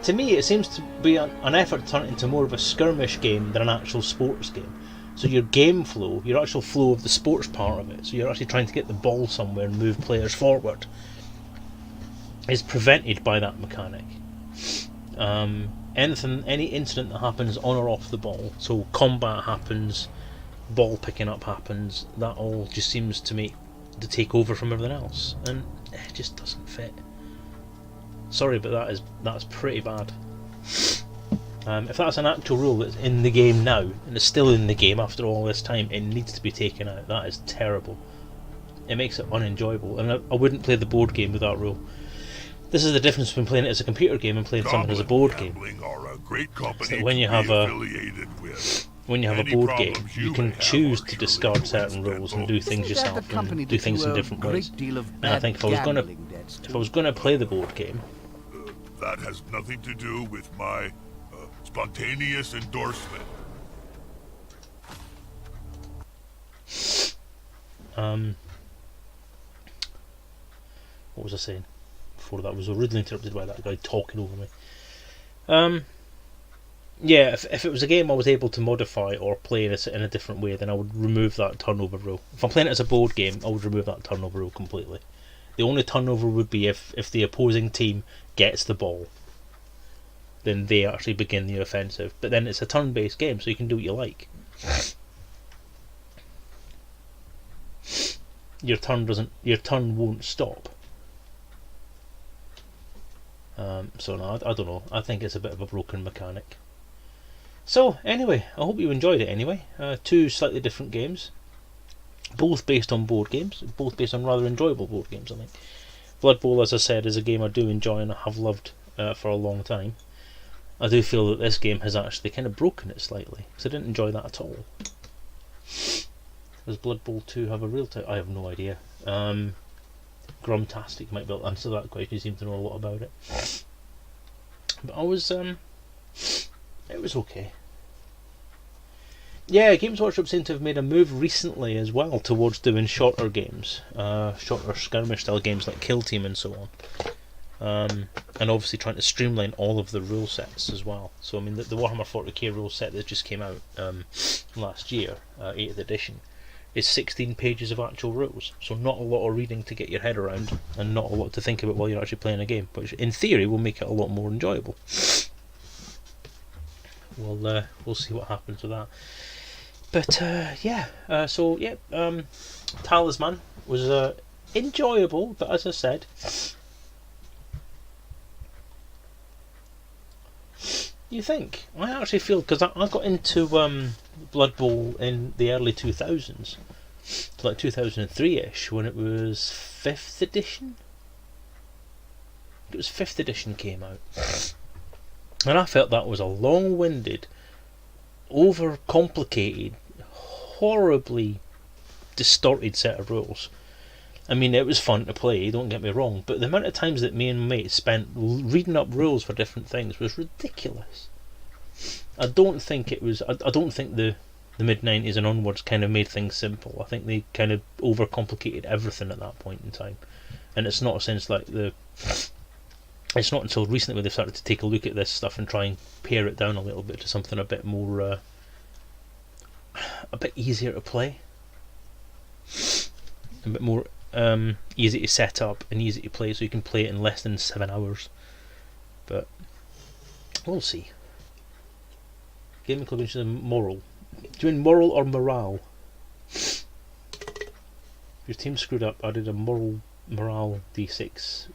To me, it seems to be an effort to turn it into more of a skirmish game than an actual sports game. So your game flow, your actual flow of the sports part of it, so you're actually trying to get the ball somewhere and move players forward, is prevented by that mechanic. Any incident that happens on or off the ball, so combat happens, ball picking up happens, that all just seems to take over from everything else, and it just doesn't fit. Sorry, but that's pretty bad. If that's an actual rule that's in the game now, and is still in the game after all this time, it needs to be taken out. That is terrible. It makes it unenjoyable, and I wouldn't play the board game with that rule. This is the difference between playing it as a computer game and playing something as a board game. So when you have a board game, you can choose to discard certain rules and do things yourself and do things in different ways. And I think if I was going to play the board game, that has nothing to do with my spontaneous endorsement. What was I saying? Before that was rudely interrupted by that guy talking over me. Yeah, if it was a game I was able to modify or play in a different way, then I would remove that turnover rule. If I'm playing it as a board game, I would remove that turnover rule completely. The only turnover would be if the opposing team gets the ball, then they actually begin the offensive. But then it's a turn-based game, so you can do what you like. Your turn won't stop. So no, I don't know. I think it's a bit of a broken mechanic. So anyway, I hope you enjoyed it anyway. Two slightly different games, both based on board games, both based on rather enjoyable board games, I think. Blood Bowl, as I said, is a game I do enjoy and I have loved for a long time. I do feel that this game has actually kind of broken it slightly, because I didn't enjoy that at all. Does Blood Bowl 2 have a real title? I have no idea. Grumtastic might be able to answer that question, you seem to know a lot about it. But I was, it was okay. Yeah, Games Workshop seem to have made a move recently as well towards doing shorter games, shorter skirmish style games like Kill Team and so on. and obviously trying to streamline all of the rule sets as well. So I mean, the Warhammer 40k rule set that just came out last year, 8th edition, is 16 pages of actual rules. So not a lot of reading to get your head around, and not a lot to think about while you're actually playing a game, which in theory will make it a lot more enjoyable. We'll see what happens with that. But Talisman was enjoyable, but as I said, you think I actually feel, because I got into Blood Bowl in the early 2000s, like 2003ish, when it was 5th edition. It was 5th edition came out, and I felt that was a long-winded, overcomplicated, horribly distorted set of rules. I mean, it was fun to play, don't get me wrong, but the amount of times that me and my mates spent reading up rules for different things was ridiculous. I don't think the mid-90s and onwards kind of made things simple. I think they kind of overcomplicated everything at that point in time. And it's not it's not until recently they've started to take a look at this stuff and try and pare it down a little bit to something a bit more, a bit easier to play, a bit more easy to set up and easy to play, so you can play it in less than 7 hours. But we'll see. Gaming club is moral. Do you mean moral or morale? If your team screwed up, I did a morale d6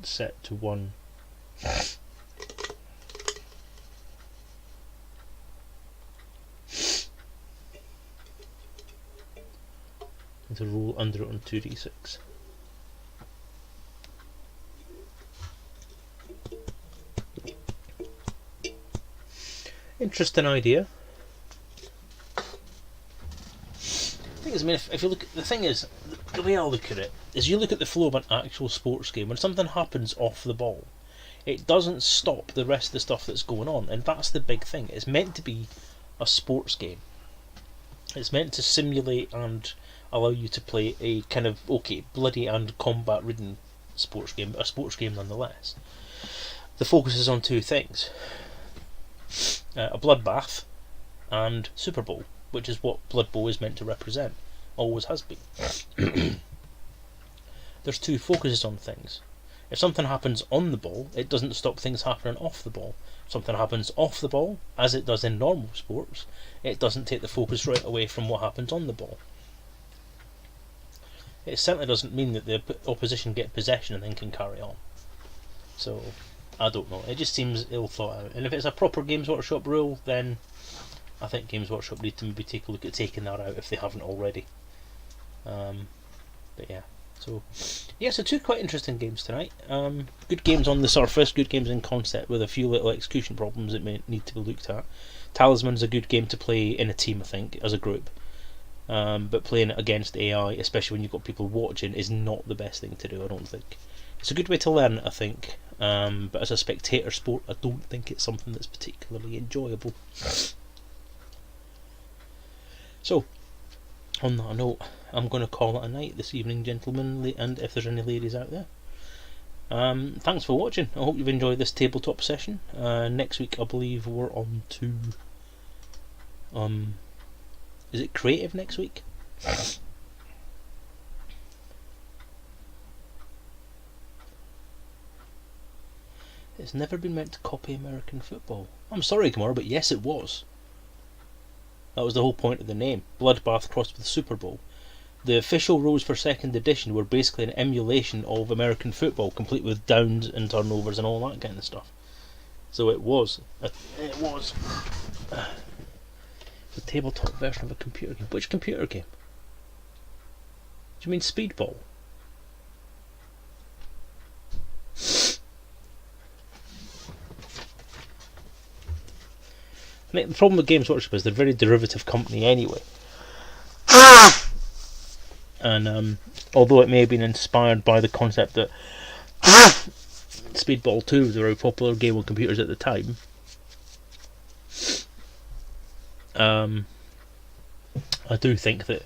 set to 1. And to roll under it on 2d6. Interesting idea. The thing is, I mean, if you look, the thing is, the way I look at it is, you look at the flow of an actual sports game. When something happens off the ball, it doesn't stop the rest of the stuff that's going on, and that's the big thing. It's meant to be a sports game. It's meant to simulate and allow you to play a kind of, bloody and combat-ridden sports game, but a sports game nonetheless. The focus is on two things: a bloodbath and Super Bowl, which is what Blood Bowl is meant to represent, always has been. There's two focuses on things. If something happens on the ball, it doesn't stop things happening off the ball. If something happens off the ball, as it does in normal sports, it doesn't take the focus right away from what happens on the ball. It certainly doesn't mean that the opposition get possession and then can carry on. So, I don't know. It just seems ill thought out. And if it's a proper Games Workshop rule, then I think Games Workshop need to maybe take a look at taking that out if they haven't already. But yeah. So two quite interesting games tonight. Good games on the surface, good games in concept, with a few little execution problems that may need to be looked at. Talisman's a good game to play in a team, I think, as a group. But playing it against AI, especially when you've got people watching, is not the best thing to do, I don't think. It's a good way to learn it, I think. But as a spectator sport, I don't think it's something that's particularly enjoyable. So, on that note, I'm going to call it a night this evening, gentlemen, and if there's any ladies out there. Thanks for watching. I hope you've enjoyed this tabletop session. Next week, I believe we're on to... is it creative next week? It's never been meant to copy American football. I'm sorry, Gamora, but yes, it was. That was the whole point of the name. Bloodbath crossed with Super Bowl. The official rules for 2nd edition were basically an emulation of American football, complete with downs and turnovers and all that kind of stuff. So it was. It was a tabletop version of a computer game. Which computer game? Do you mean Speedball? I think the problem with Games Workshop is they're a very derivative company anyway. And although it may have been inspired by the concept that Speedball 2 was a very popular game on computers at the time, I do think that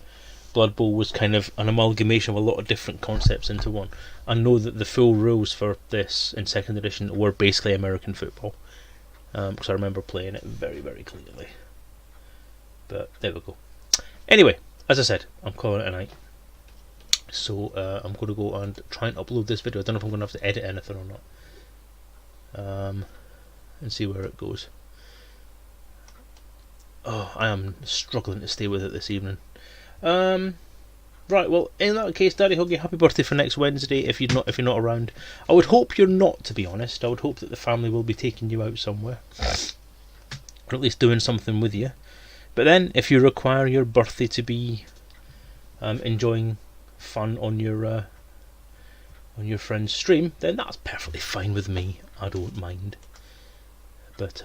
Blood Bowl was kind of an amalgamation of a lot of different concepts into one. I know that the full rules for this in 2nd edition were basically American football, because I remember playing it very, very clearly. But there we go. Anyway, as I said, I'm calling it a night. So I'm going to go and try and upload this video. I don't know if I'm going to have to edit anything or not. And see where it goes. Oh, I am struggling to stay with it this evening. Right, well, in that case, Daddy Huggy, happy birthday for next Wednesday. If you're not around, I would hope you're not. To be honest, I would hope that the family will be taking you out somewhere, or at least doing something with you. But then, if you require your birthday to be enjoying fun on your friend's stream, then that's perfectly fine with me. I don't mind. But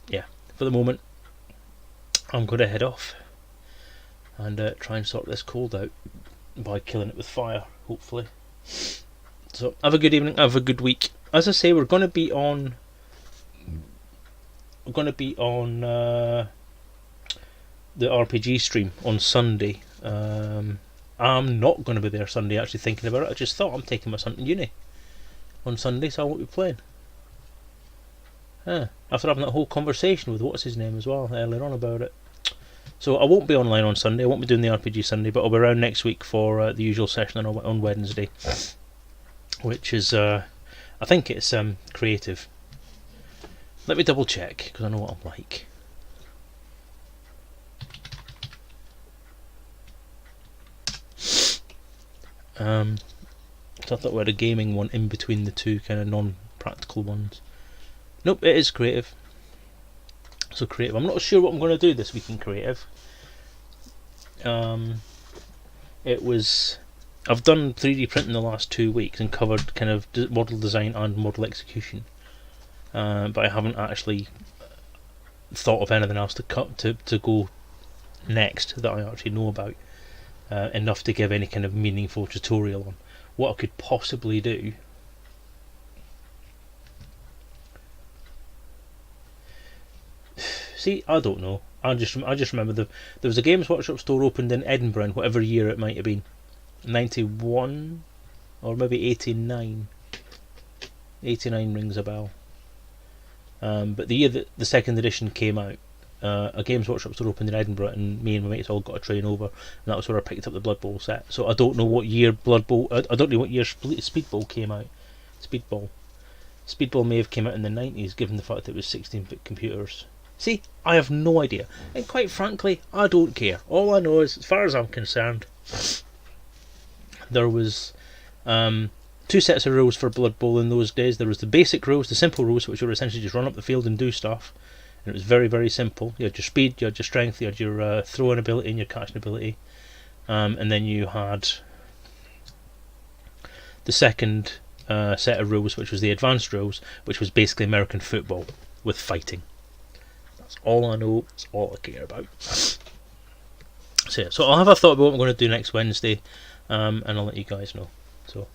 yeah, for the moment, I'm going to head off and try and sort this cold out by killing it with fire, hopefully. So have a good evening, have a good week. As I say, we're going to be on the RPG stream on Sunday. I'm not going to be there Sunday, actually, thinking about it. I just thought I'm taking my son to uni on Sunday, so I won't be playing. After having that whole conversation with what's his name as well earlier on about it. So I won't be online on Sunday, I won't be doing the RPG Sunday, but I'll be around next week for the usual session on Wednesday, which is, I think it's creative. Let me double check, because I know what I'm like. So I thought we had a gaming one in between the two kind of non-practical ones. Nope, it is creative. So creative. I'm not sure what I'm going to do this week in creative. It was, I've done 3D printing the last 2 weeks and covered kind of model design and model execution, but I haven't actually thought of anything else to go next that I actually know about enough to give any kind of meaningful tutorial on. What I could possibly do see, I don't know. I just remember there was a Games Workshop store opened in Edinburgh in whatever year it might have been, 91 or maybe 89. 89 rings a bell. But the year that the 2nd edition came out, a Games Workshop store opened in Edinburgh, and me and my mates all got a train over, and that was where I picked up the Blood Bowl set. So I don't know what year Blood Bowl. I don't know what year Speedball came out. Speedball may have came out in the 90s, given the fact that it was 16-bit computers. See, I have no idea, and quite frankly, I don't care. All I know is, as far as I'm concerned, there was 2 sets of rules for Blood Bowl in those days. There was the basic rules, the simple rules, which were essentially just run up the field and do stuff, and it was very, very simple. You had your speed, you had your strength, you had your throwing ability and your catching ability, and then you had the second set of rules, which was the advanced rules, which was basically American football with fighting. That's all I know, that's all I care about. So, yeah, so I'll have a thought about what I'm going to do next Wednesday, and I'll let you guys know. So,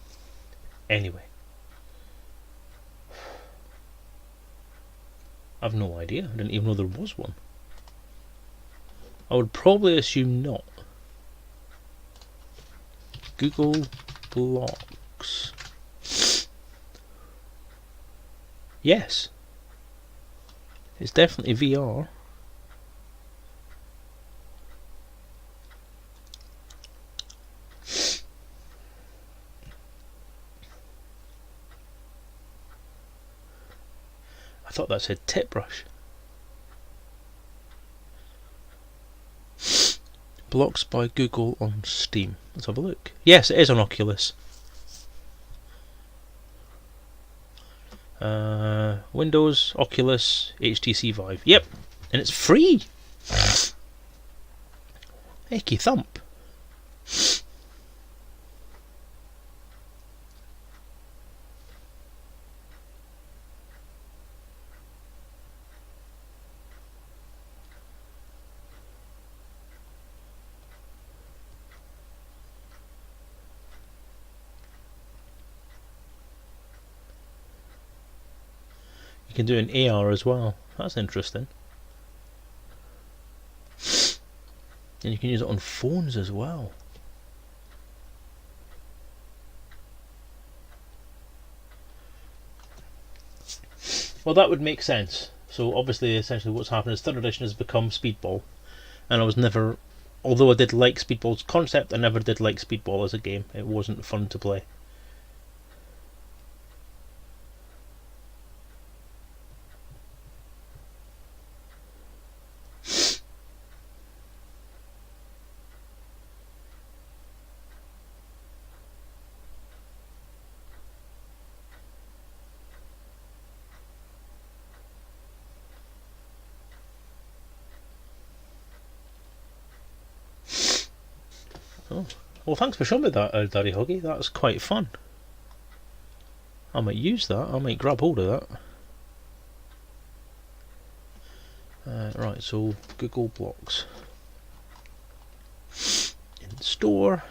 anyway, I've no idea. I didn't even know there was one. I would probably assume not. Google Blocks. Yes. It's definitely VR. I thought that said tip brush. Blocks by Google on Steam. Let's have a look. Yes, it is on Oculus. Windows, Oculus, HTC Vive. Yep, and it's free. Icky thump. You can do an AR as well. That's interesting. And you can use it on phones as well. Well, that would make sense. So obviously, essentially, what's happened is 3rd edition has become Speedball, and I was never, although I did like Speedball's concept, I never did like Speedball as a game. It wasn't fun to play. Oh. Well, thanks for showing me that, Daddy Huggy. That's quite fun. I might use that. I might grab hold of that. Right, so Google Blocks. In store.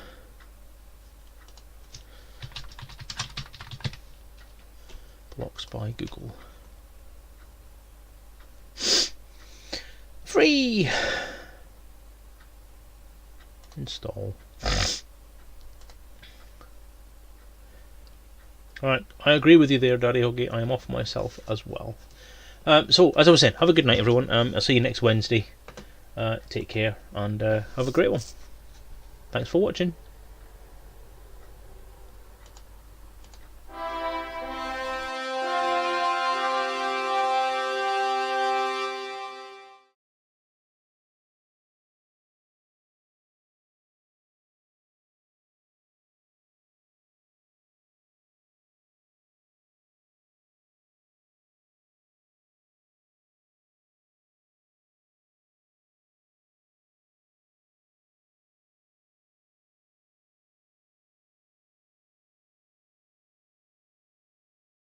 Blocks by Google. Free! Install. Alright, I agree with you there, Daddy Huggy. I am off myself as well. So, as I was saying, have a good night, everyone. I'll see you next Wednesday. Take care and have a great one. Thanks for watching.